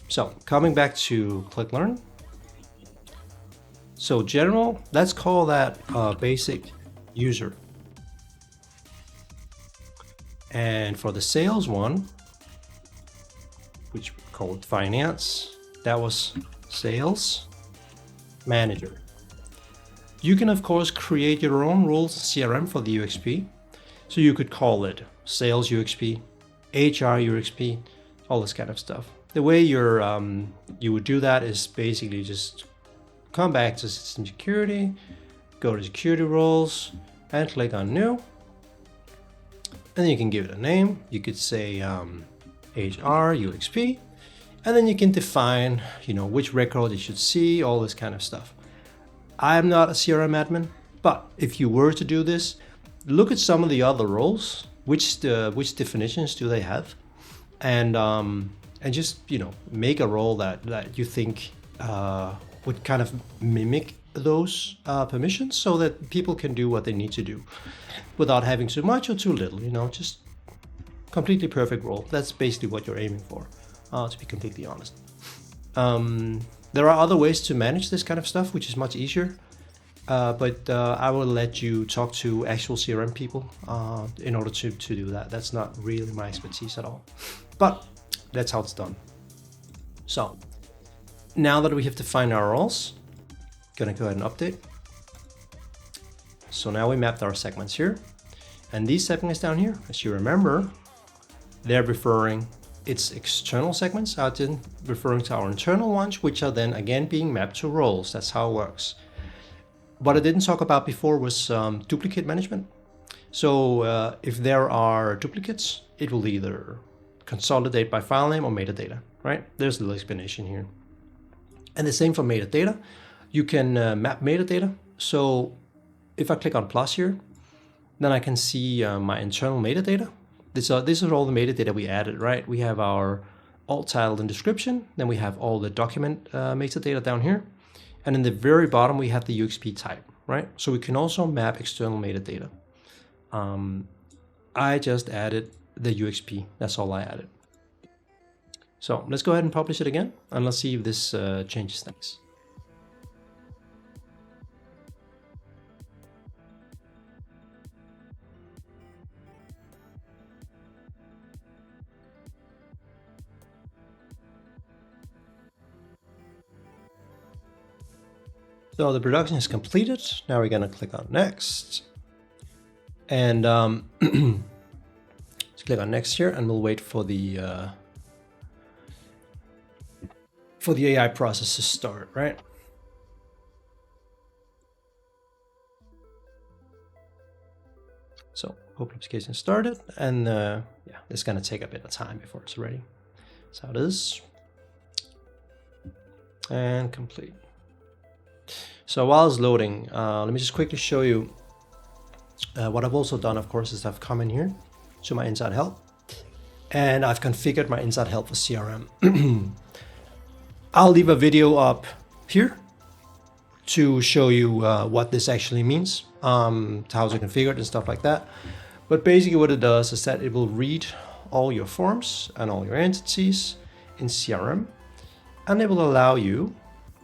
S1: So coming back to ClickLearn. So general, let's call that basic user. And for the sales one, which we called finance, that was sales manager. You can of course create your own roles in CRM for the UXP. So you could call it sales UXP, HR UXP, all this kind of stuff. The way you would do that is basically just come back to system security, go to security roles, and click on new. And then you can give it a name. You could say HR UXP, and then you can define, which record you should see, all this kind of stuff. I'm not a CRM admin, but if you were to do this, look at some of the other roles. Which definitions do they have, and just make a role that you think would kind of mimic those permissions so that people can do what they need to do without having too much or too little, you know, just completely perfect role. That's basically what you're aiming for, to be completely honest. There are other ways to manage this kind of stuff, which is much easier. But I will let you talk to actual CRM people in order to do that. That's not really my expertise at all. But that's how it's done. So now that we have defined our roles, gonna go ahead and update. So now we mapped our segments here. And these segments down here, as you remember, they're referring, it's external segments out in referring to our internal ones, which are then again being mapped to roles. That's how it works. What I didn't talk about before was duplicate management. So if there are duplicates, it will either consolidate by file name or metadata, right? There's a little explanation here. And the same for metadata. You can map metadata. So if I click on plus here, then I can see my internal metadata. This is all the metadata we added, right? We have our alt, title, and description. Then we have all the document metadata down here. And in the very bottom, we have the UXP type, right? So we can also map external metadata. I just added the UXP. That's all I added. So let's go ahead and publish it again, and let's see if this changes things. So the production is completed. Now we're gonna click on next. And let's click on next here, and we'll wait for the AI process to start, right? So open application started, and yeah, it's gonna take a bit of time before it's ready. So it is, and complete. So while it's loading, let me just quickly show you what I've also done, of course, is I've come in here to my Inside Help, and I've configured my Inside Help for CRM. I'll leave a video up here to show you what this actually means, how to configure it and stuff like that. But basically what it does is that it will read all your forms and all your entities in CRM, and it will allow you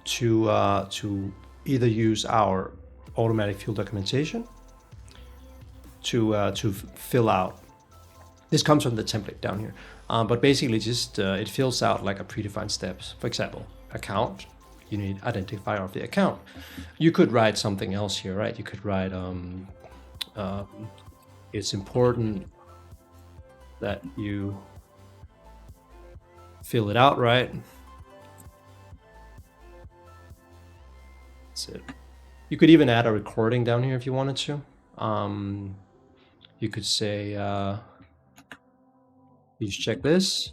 S1: to either use our automatic field documentation to fill out. This comes from the template down here, but basically just it fills out like a predefined steps. For example, account, you need identifier of the account. You could write something else here, right? You could write it's important that you fill it out, right? That's it. You could even add a recording down here if you wanted to. You could say, please check this.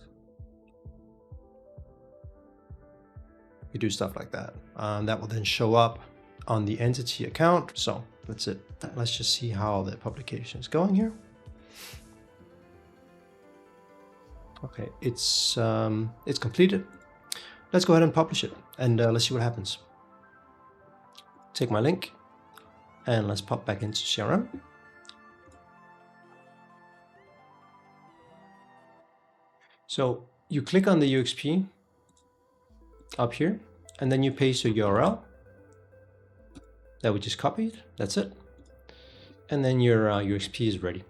S1: You do stuff like that. That will then show up on the entity account. So that's it. Let's just see how the publication is going here. Okay, it's completed. Let's go ahead and publish it, and let's see what happens. Take my link, and let's pop back into CRM. So you click on the UXP up here, and then you paste your URL that we just copied. That's it. And then your UXP is ready.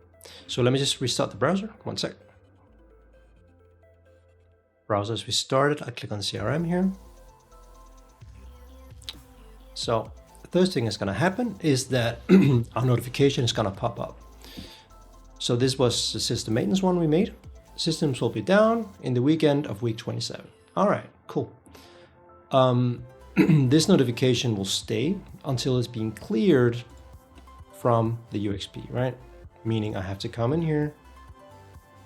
S1: So let me just restart the browser. One sec. Browser is restarted. I click on CRM here. So the first thing that's going to happen is that our notification is going to pop up. So this was the system maintenance one we made. Systems will be down in the weekend of week 27. All right, cool. This notification will stay until it's being cleared from the UXP, right? Meaning I have to come in here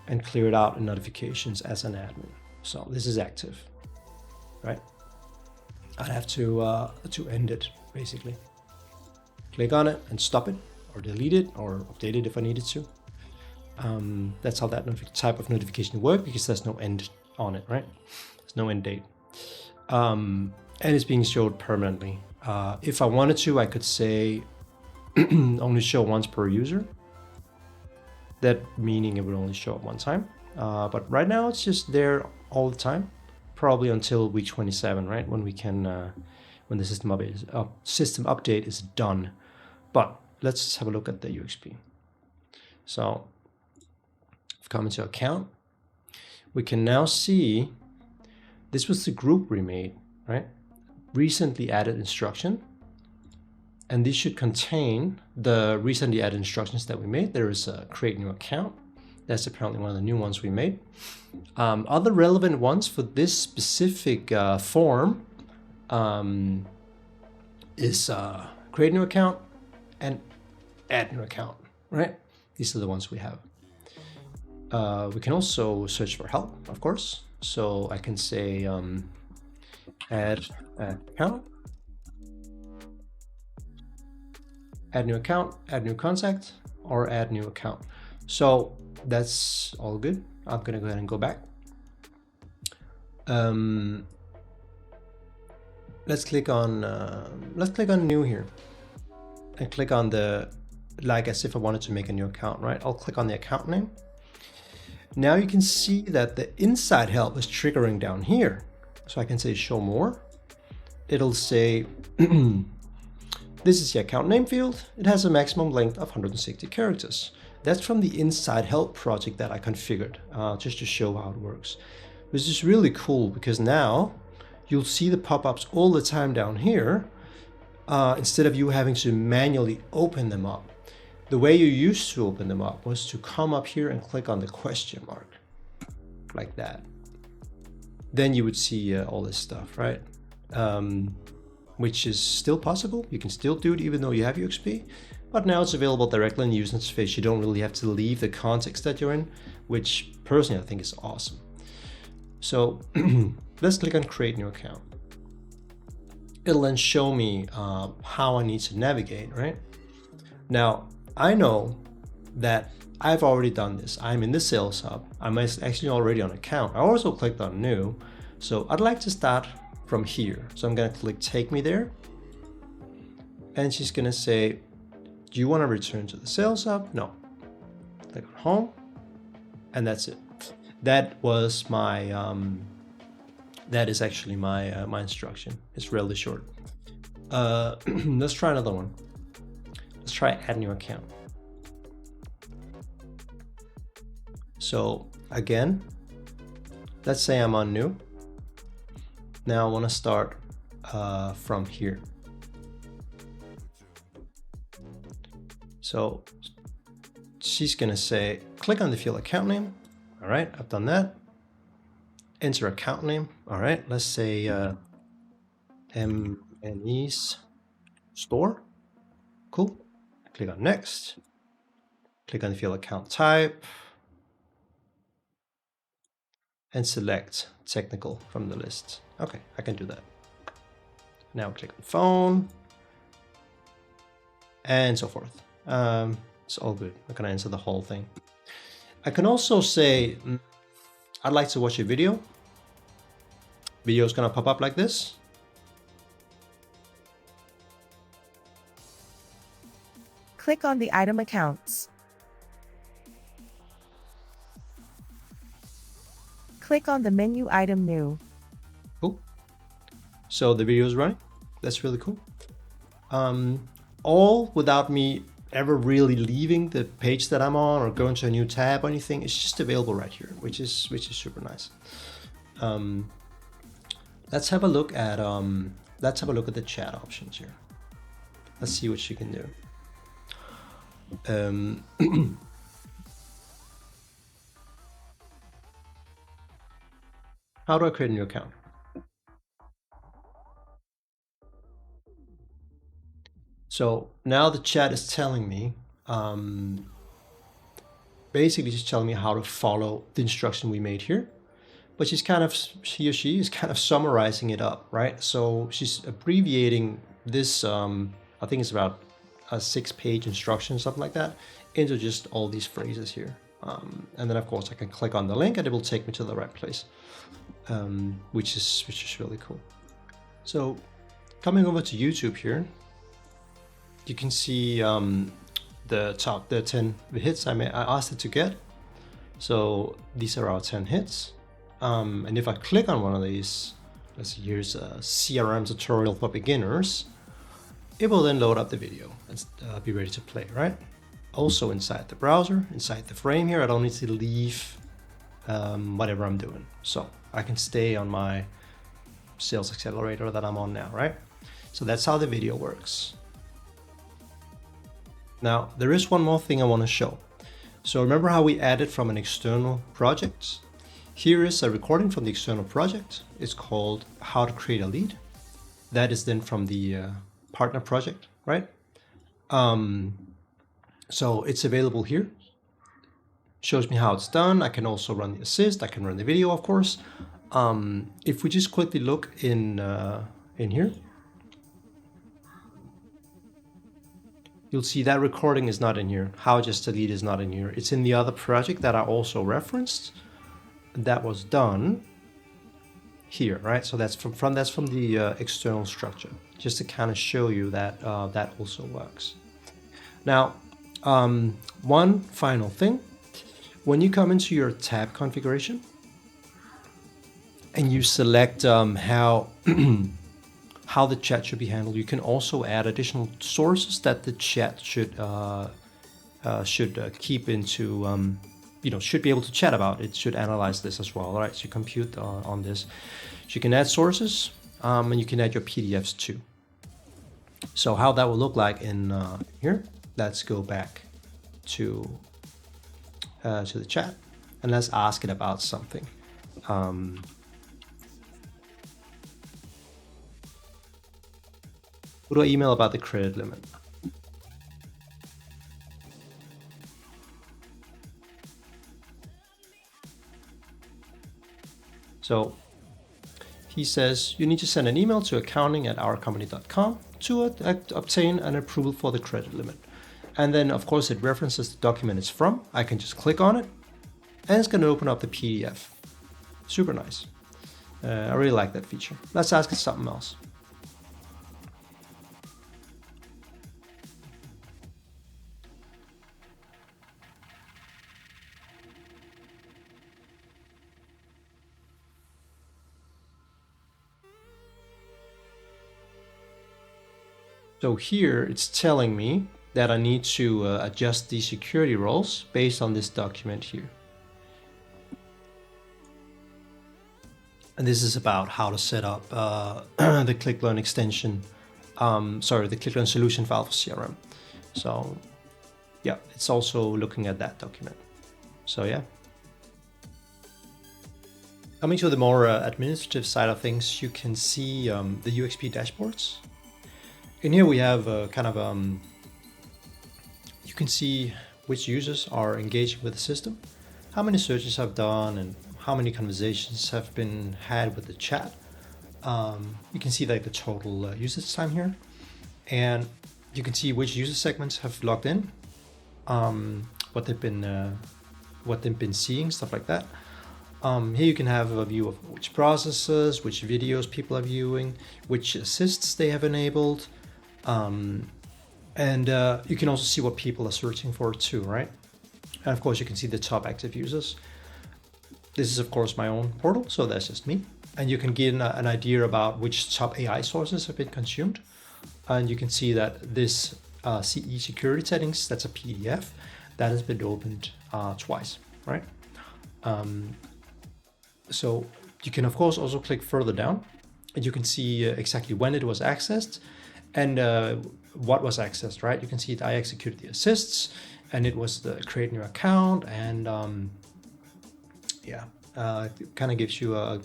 S1: and clear it out in notifications as an admin. So this is active, right? I'd have to end it, basically. Click on it and stop it, or delete it, or update it if I needed to. That's how that type of notification works, because there's no end on it, right? There's no end date. and it's being showed permanently. If I wanted to, I could say only show once per user. That meaning it would only show up one time. But right now it's just there all the time, probably until week 27, right? When we can, when the system update is done. But let's have a look at the UXP. So I've come into account. We can now see this was the group we made, right? Recently added instruction. And this should contain the recently added instructions that we made. There is a create new account. That's apparently one of the new ones we made. Other relevant ones for this specific form is create new account and add new account, right? These are the ones we have. We can also search for help, of course. So I can say add account, add new account, add new contact, or add new account. So that's all good. I'm gonna go ahead and go back. Let's click on new here, and click on the, like as if I wanted to make a new account, right? I'll click on the account name. Now you can see that the inside help is triggering down here. So I can say show more. It'll say, this is the account name field. It has a maximum length of 160 characters. That's from the inside help project that I configured, just to show how it works. This is really cool because now you'll see the pop-ups all the time down here, instead of you having to manually open them up. The way you used to open them up was to come up here and click on the question mark, like that. Then you would see all this stuff, right? Which is still possible. You can still do it even though you have UXP, but now it's available directly in the user interface. You don't really have to leave the context that you're in, which personally I think is awesome. So let's click on create new account. It'll then show me how I need to navigate, right? Now, I know that I've already done this. I'm in the Sales Hub. I'm actually already on account. I also clicked on new. So I'd like to start from here. So I'm gonna click take me there. And she's gonna say, do you wanna return to the Sales Hub? No. Click on home. And that's it. That was my, that is actually my, my instruction. It's really short. Let's try another one. Let's try add new account. So again, let's say I'm on new. Now I want to start from here. So she's going to say, click on the field account name. All right, I've done that. Enter account name. All right, let's say MNE's store. Cool. Click on next. Click on the field account type. And select technical from the list. Okay, I can do that. Now click on phone. And so forth. It's all good. I'm gonna answer the whole thing. I can also say, I'd like to watch a video. Video is gonna pop up like this.
S2: Click on the item accounts. Click on the menu item new.
S1: Cool. So the video is running. That's really cool. All without me ever really leaving the page that I'm on or going to a new tab or anything. It's just available right here, which is super nice. Let's have a look at the chat options here. Let's see what you can do. How do I create a new account? So now the chat is telling me, basically just telling me how to follow the instruction we made here, but she's kind of, he or she is kind of summarizing it up, right? So she's abbreviating this, I think it's about a 6-page instruction, something like that, into just all these phrases here. And then of course I can click on the link and it will take me to the right place, which is really cool. So coming over to YouTube here, you can see the 10 hits I asked it to get. So these are our 10 hits. And if I click on one of these, let's see, here's a CRM tutorial for beginners, it will then load up the video and be ready to play, right? Also inside the browser, inside the frame here, I don't need to leave whatever I'm doing. So I can stay on my sales accelerator that I'm on now, right? So that's how the video works. Now, there is one more thing I want to show. So remember how we added from an external project? Here is a recording from the external project. It's called How to Create a Lead. That is then from the partner project, right? So it's available here. Shows me how it's done. I can also run the assist. I can run the video, of course. If we just quickly look in here, you'll see that recording is not in here. How Just a Lead is not in here. It's in the other project that I also referenced. That was done here, right? So that's from the external structure, just to kind of show you that that also works. Now, one final thing, when you come into your tab configuration and you select how how the chat should be handled, you can also add additional sources that the chat should keep into, should be able to chat about. It should analyze this as well, right? So you compute on this. So you can add sources and you can add your PDFs too. So how that will look like in here, let's go back to the chat and let's ask it about something. Who do I email about the credit limit? So he says, you need to send an email to accounting@ourcompany.com to obtain an approval for the credit limit. And then, of course, it references the document it's from. I can just click on it, and it's going to open up the PDF. Super nice. I really like that feature. Let's ask it something else. So here it's telling me that I need to adjust the security roles based on this document here. And this is about how to set up the ClickLearn extension, the ClickLearn solution file for CRM. So yeah, it's also looking at that document. So yeah. Coming to the more administrative side of things, you can see the UXP dashboards. In here we have you can see which users are engaging with the system, how many searches I've done, and how many conversations have been had with the chat. You can see like the total usage time here, and you can see which user segments have logged in, what they've been seeing, stuff like that. Here you can have a view of which processes, which videos people are viewing, which assists they have enabled. And you can also see what people are searching for too, right? And of course you can see the top active users. This is of course my own portal, so that's just me. And you can get an idea about which top AI sources have been consumed. And you can see that this CE security settings, that's a PDF, that has been opened twice, right? So you can of course also click further down and you can see exactly when it was accessed and what was accessed, right? You can see that I executed the assists and it was the create new account, and it kind of gives you a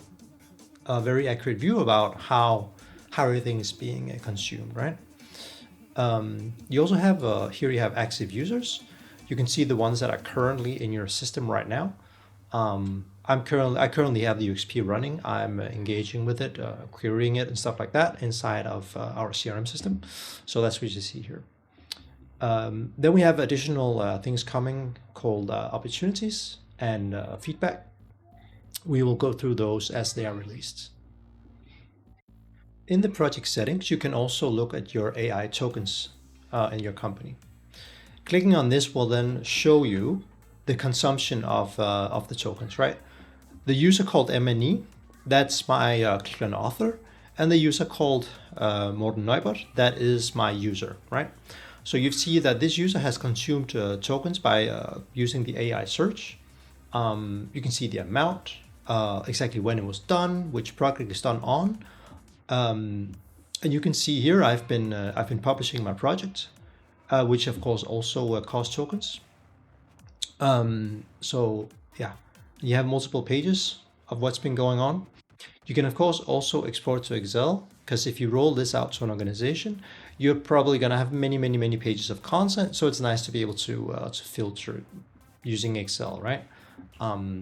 S1: very accurate view about how everything is being consumed, right? You also have here you have active users. You can see the ones that are currently in your system right now. I currently have the UXP running. I'm engaging with it, querying it and stuff like that inside of our CRM system. So that's what you see here. Then we have additional things coming called opportunities and feedback. We will go through those as they are released. In the project settings, you can also look at your AI tokens in your company. Clicking on this will then show you the consumption of the tokens, right? The user called MNE, that's my ClickLearn author, and the user called Morten, that is my user, right? So you see that this user has consumed tokens by using the AI search. You can see the amount, exactly when it was done, which project is done on. And you can see here I've been publishing my project, which of course also costs tokens. So yeah, you have multiple pages of what's been going on. You can of course also export to Excel, because if you roll this out to an organization, you're probably going to have many pages of content. So it's nice to be able to filter using Excel, right? Yeah.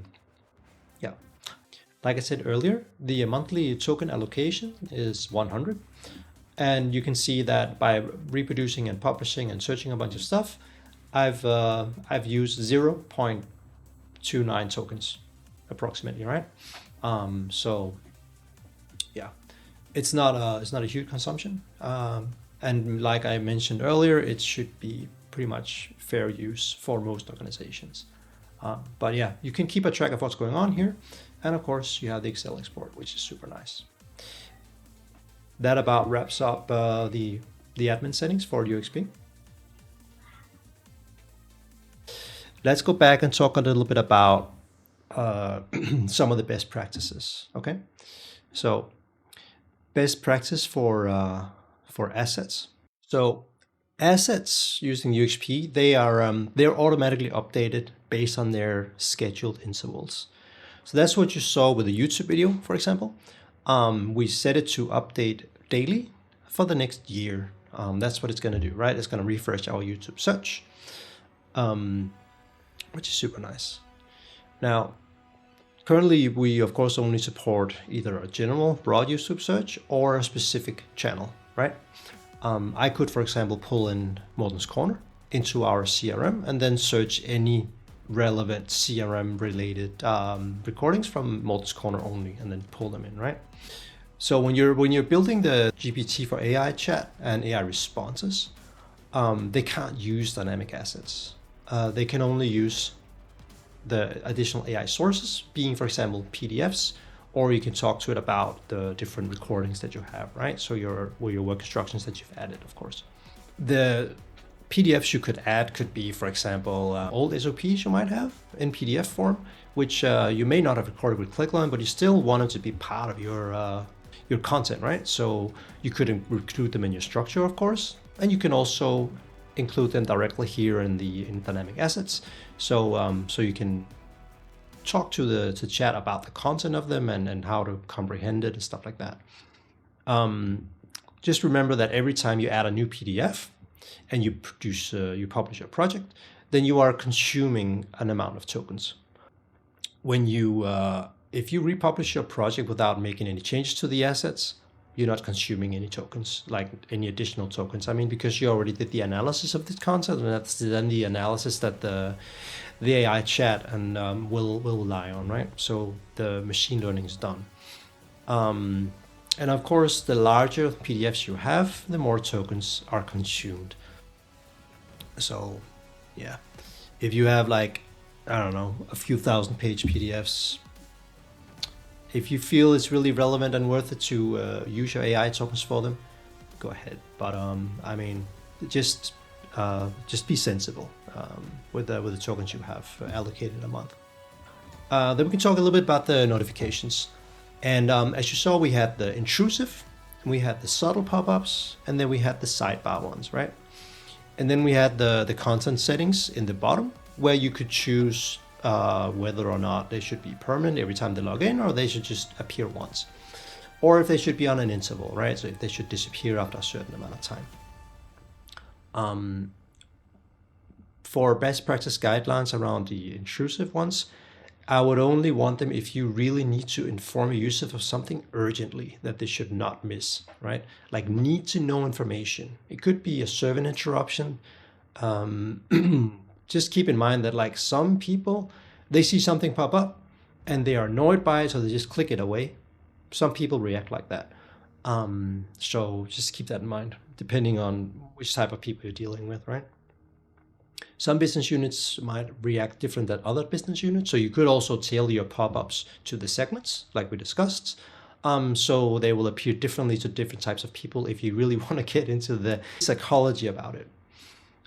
S1: Like I said earlier, the monthly token allocation is 100. And you can see that by reproducing and publishing and searching a bunch of stuff, I've used 0.29 tokens approximately, right? So yeah, it's not a huge consumption. And like I mentioned earlier, it should be pretty much fair use for most organizations. But yeah, you can keep a track of what's going on here. And of course, you have the Excel export, which is super nice. That about wraps up the admin settings for UXP. Let's go back and talk a little bit about some of the best practices. Okay, so best practice for assets. So assets using UXP, they're automatically updated based on their scheduled intervals. So that's what you saw with the YouTube video, for example. We set it to update daily for the next year. That's what it's going to do, right? It's going to refresh our YouTube search, which is super nice. Now, currently, we of course only support either a general broad YouTube search or a specific channel, right? I could, for example, pull in Morten's Corner into our CRM and then search any relevant CRM related recordings from Morten's Corner only, and then pull them in, right? So when you're building the GPT for AI chat and AI responses, they can't use dynamic assets. They can only use the additional AI sources, being, for example, PDFs, or you can talk to it about the different recordings that you have, right? So your work instructions that you've added, of course. The PDFs you could add could be, for example, old SOPs you might have in PDF form, which you may not have recorded with ClickLearn, but you still want it to be part of your content, right? So you could include them in your structure, of course, and you can also include them directly here in dynamic assets. So so you can talk to the chat about the content of them and how to comprehend it and stuff like that. Just remember that every time you add a new PDF and you publish a project, then you are consuming an amount of tokens. When if you republish your project without making any changes to the assets, you're not consuming any tokens, like any additional tokens. I mean, because you already did the analysis of this content, and that's then the analysis that the AI chat and will rely on, right? So the machine learning is done. And of course, the larger PDFs you have, the more tokens are consumed. So yeah, if you have like, I don't know, a few thousand page PDFs, if you feel it's really relevant and worth it to use your AI tokens for them, go ahead. But I mean, just be sensible with the tokens you have allocated a month. Then we can talk a little bit about the notifications. And as you saw, we had the intrusive, we had the subtle pop-ups, and then we had the sidebar ones, right? And then we had the content settings in the bottom, where you could choose whether or not they should be permanent every time they log in, or they should just appear once, or if they should be on an interval, right? So if they should disappear after a certain amount of time. For best practice guidelines around the intrusive ones, I would only want them if you really need to inform a user of something urgently that they should not miss, right? Like need to know information. It could be a server interruption. Just keep in mind that like some people, they see something pop up and they are annoyed by it, so they just click it away. Some people react like that. So just keep that in mind, depending on which type of people you're dealing with, right? Some business units might react different than other business units. So you could also tailor your pop-ups to the segments, like we discussed. So they will appear differently to different types of people if you really want to get into the psychology about it.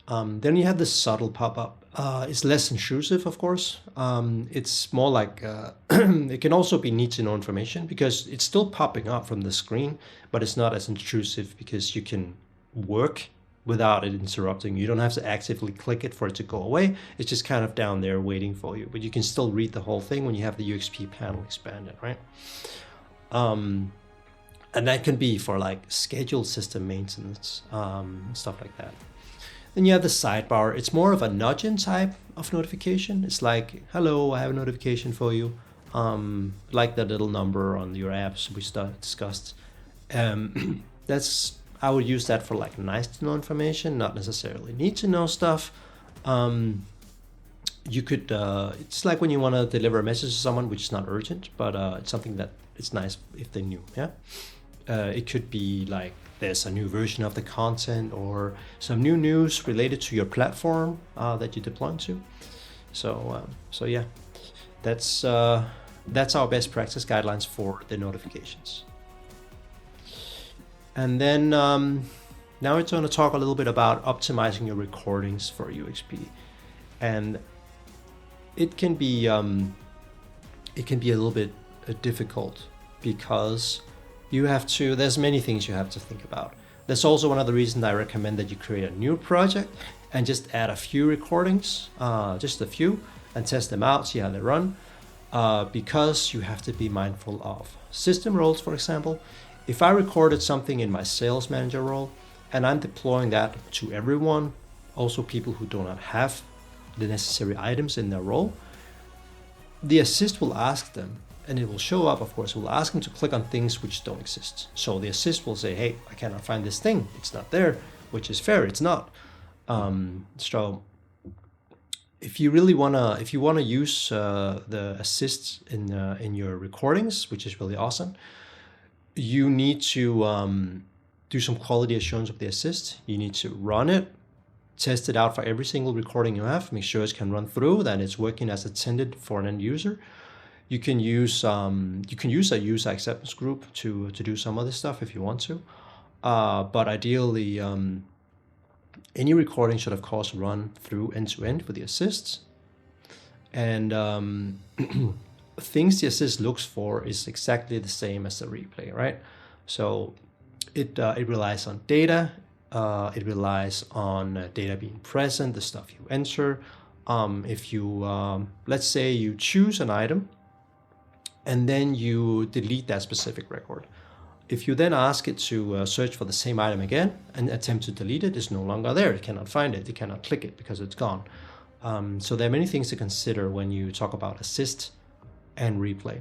S1: Then you have the subtle pop-up. It's less intrusive, of course. It's more like, it can also be need to know information because it's still popping up from the screen, but it's not as intrusive because you can work without it interrupting. You don't have to actively click it for it to go away. It's just kind of down there waiting for you, but you can still read the whole thing when you have the UXP panel expanded, right? And that can be for like scheduled system maintenance, stuff like that. Then you have the sidebar. It's more of a nudging type of notification. It's like, hello, I have a notification for you. Like the little number on your apps we discussed. I would use that for like nice to know information, not necessarily need to know stuff. You could, it's like when you want to deliver a message to someone, which is not urgent, but it's something that it's nice if they knew, yeah? It could be like there's a new version of the content or some new news related to your platform that you deploy to. So yeah, that's our best practice guidelines for the notifications. And then now we're going to talk a little bit about optimizing your recordings for UXP, and it can be a little bit difficult because there's many things you have to think about. That's also one of the reasons I recommend that you create a new project and just add a few recordings, just a few, and test them out, see how they run, because you have to be mindful of system roles, for example. If I recorded something in my sales manager role and I'm deploying that to everyone, also people who do not have the necessary items in their role, the assist will ask them, and it will show up, of course, it will ask them to click on things which don't exist. So the assist will say, hey, I cannot find this thing. It's not there, which is fair, it's not. So if you really if you wanna use the assist in your recordings, which is really awesome, you need to do some quality assurance of the assist. You need to run it, test it out for every single recording you have, make sure it can run through, that it's working as intended for an end user. You can use a user acceptance group to do some of this stuff if you want to, but ideally any recording should of course run through end to end with the assists. And things the assist looks for is exactly the same as the replay, right? So it relies on data. It relies on data being present, the stuff you enter. If you, let's say you choose an item and then you delete that specific record. If you then ask it to search for the same item again and attempt to delete it, it's no longer there. It cannot find it. It cannot click it because it's gone. So there are many things to consider when you talk about assist and replay.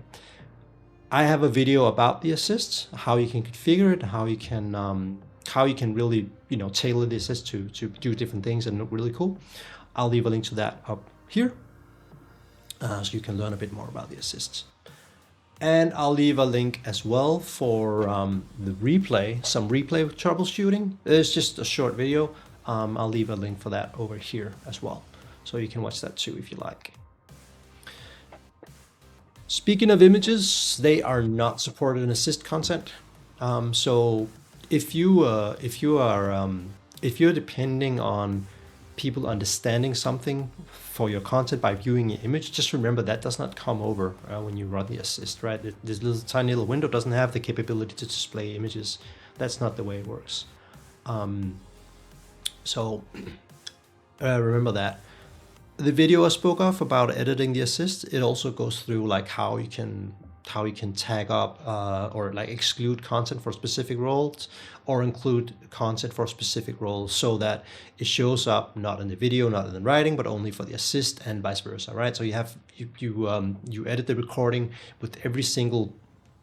S1: I have a video about the assist, how you can configure it, how you can really tailor the assist to do different things and look really cool. I'll leave a link to that up here, so you can learn a bit more about the assists. And I'll leave a link as well for the replay, some replay troubleshooting. It's just a short video. I'll leave a link for that over here as well, so you can watch that too if you like. Speaking of images, they are not supported in assist content. So if you're depending on people understanding something for your content by viewing your image, just remember that does not come over when you run the assist, right? This little tiny little window doesn't have the capability to display images. That's not the way it works. So remember that. The video I spoke of about editing the assist, it also goes through like how you can tag up or like exclude content for specific roles or include content for specific roles so that it shows up not in the video, not in the writing, but only for the assist and vice versa, right? So you edit the recording with every single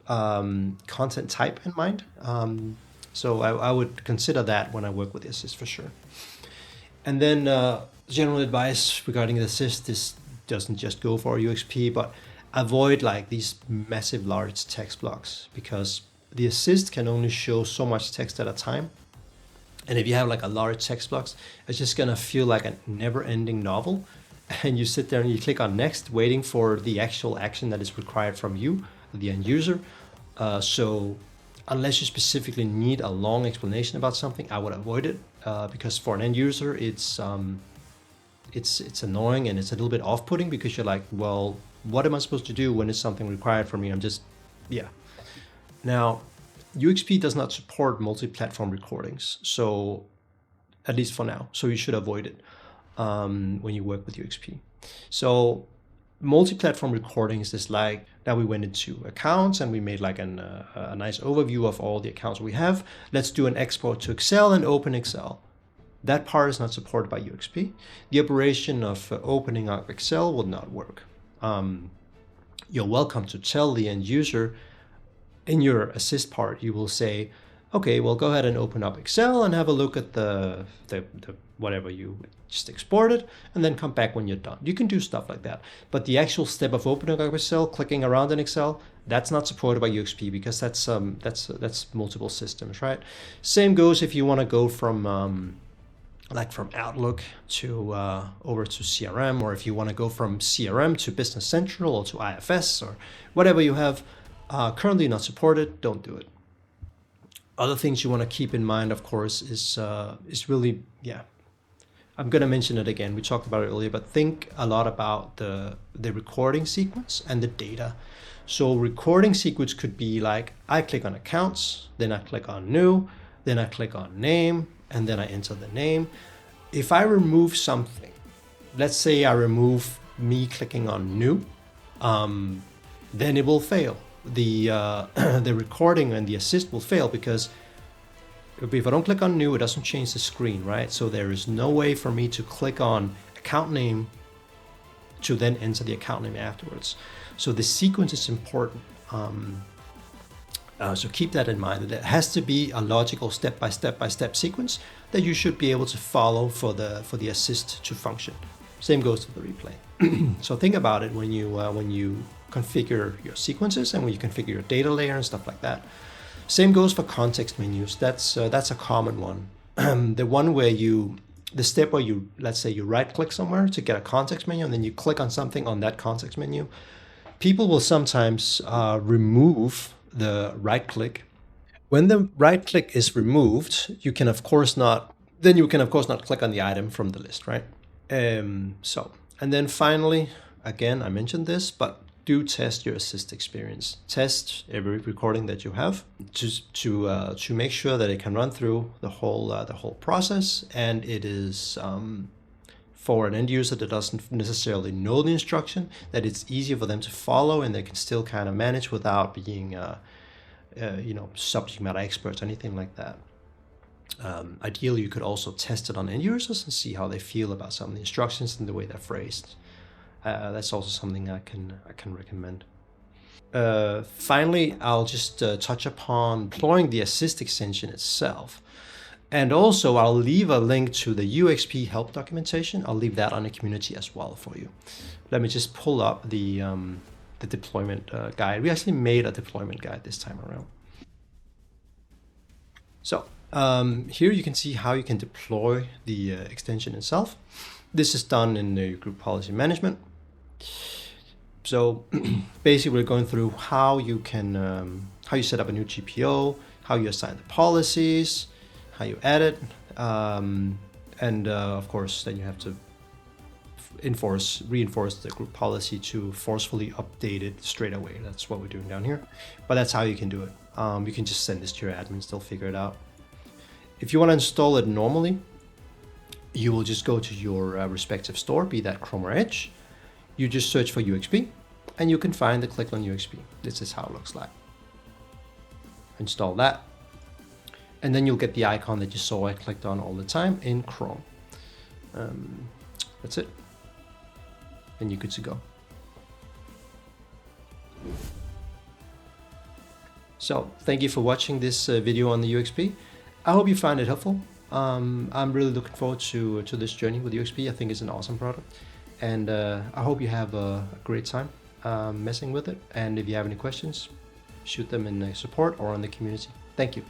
S1: content type in mind. So I would consider that when I work with the assist for sure. And then general advice regarding the assist, this doesn't just go for UXP, but avoid like these massive large text blocks because the assist can only show so much text at a time. And if you have like a large text blocks, it's just gonna feel like a never-ending novel. And you sit there and you click on next, waiting for the actual action that is required from you, the end user. So unless you specifically need a long explanation about something, I would avoid it, because for an end user, it's annoying and it's a little bit off-putting, because you're like, well, what am I supposed to do when it's something required from me? Yeah. Now, UXP does not support multi-platform recordings, so at least for now. So you should avoid it when you work with UXP. So multi-platform recordings is like, now we went into accounts and we made like a nice overview of all the accounts we have. Let's do an export to Excel and open Excel. That part is not supported by UXP. The operation of opening up Excel will not work. You're welcome to tell the end user in your assist part, you will say, okay, well, go ahead and open up Excel and have a look at the whatever you just exported, and then come back when you're done. You can do stuff like that. But the actual step of opening up Excel, clicking around in Excel, that's not supported by UXP, because that's multiple systems, right? Same goes if you want to go from like from Outlook to over to CRM, or if you want to go from CRM to Business Central or to IFS or whatever you have. Currently not supported, don't do it. Other things you want to keep in mind, of course, is really, yeah, I'm going to mention it again. We talked about it earlier, but think a lot about the recording sequence and the data. So recording sequence could be like, I click on accounts, then I click on new, then I click on name, and then I enter the name. If I remove something, let's say I remove me clicking on new, then it will fail. The recording and the assist will fail, because if I don't click on new, it doesn't change the screen, right? So there is no way for me to click on account name to then enter the account name afterwards. So the sequence is important. So keep that in mind. That it has to be a logical step-by-step sequence that you should be able to follow for the assist to function. Same goes to the replay. So think about it when you configure your sequences and when you configure your data layer and stuff like that. Same goes for context menus. That's a common one. The one where the step where you, let's say you right click somewhere to get a context menu, and then you click on something on that context menu. People will sometimes remove the right click. When the right click is removed, you can of course not click on the item from the list, right? And then finally, again, I mentioned this, but do test your assist experience. Test every recording that you have to make sure that it can run through the whole process, and it is for an end user that doesn't necessarily know the instruction, that it's easier for them to follow and they can still kind of manage without being subject matter experts, anything like that. Ideally, you could also test it on end users and see how they feel about some of the instructions and the way they're phrased. That's also something I can recommend. Finally, I'll just touch upon deploying the assist extension itself. And also, I'll leave a link to the UXP help documentation. I'll leave that on the community as well for you. Let me just pull up the deployment guide. We actually made a deployment guide this time around. So here you can see how you can deploy the extension itself. This is done in the group policy management. So basically, we're going through how you can how you set up a new GPO, how you assign the policies, how you edit, and of course, then you have to reinforce the group policy to forcefully update it straight away. That's what we're doing down here, but that's how you can do it. You can just send this to your admins; they'll figure it out. If you want to install it normally, you will just go to your respective store, be that Chrome or Edge. You just search for UXP, and you can find the ClickLearn UXP. This is how it looks like. Install that, and then you'll get the icon that you saw I clicked on all the time in Chrome. That's it. And you're good to go. So thank you for watching this video on the UXP. I hope you find it helpful. I'm really looking forward to this journey with UXP. I think it's an awesome product. And I hope you have a great time messing with it. And if you have any questions, shoot them in support or on the community. Thank you.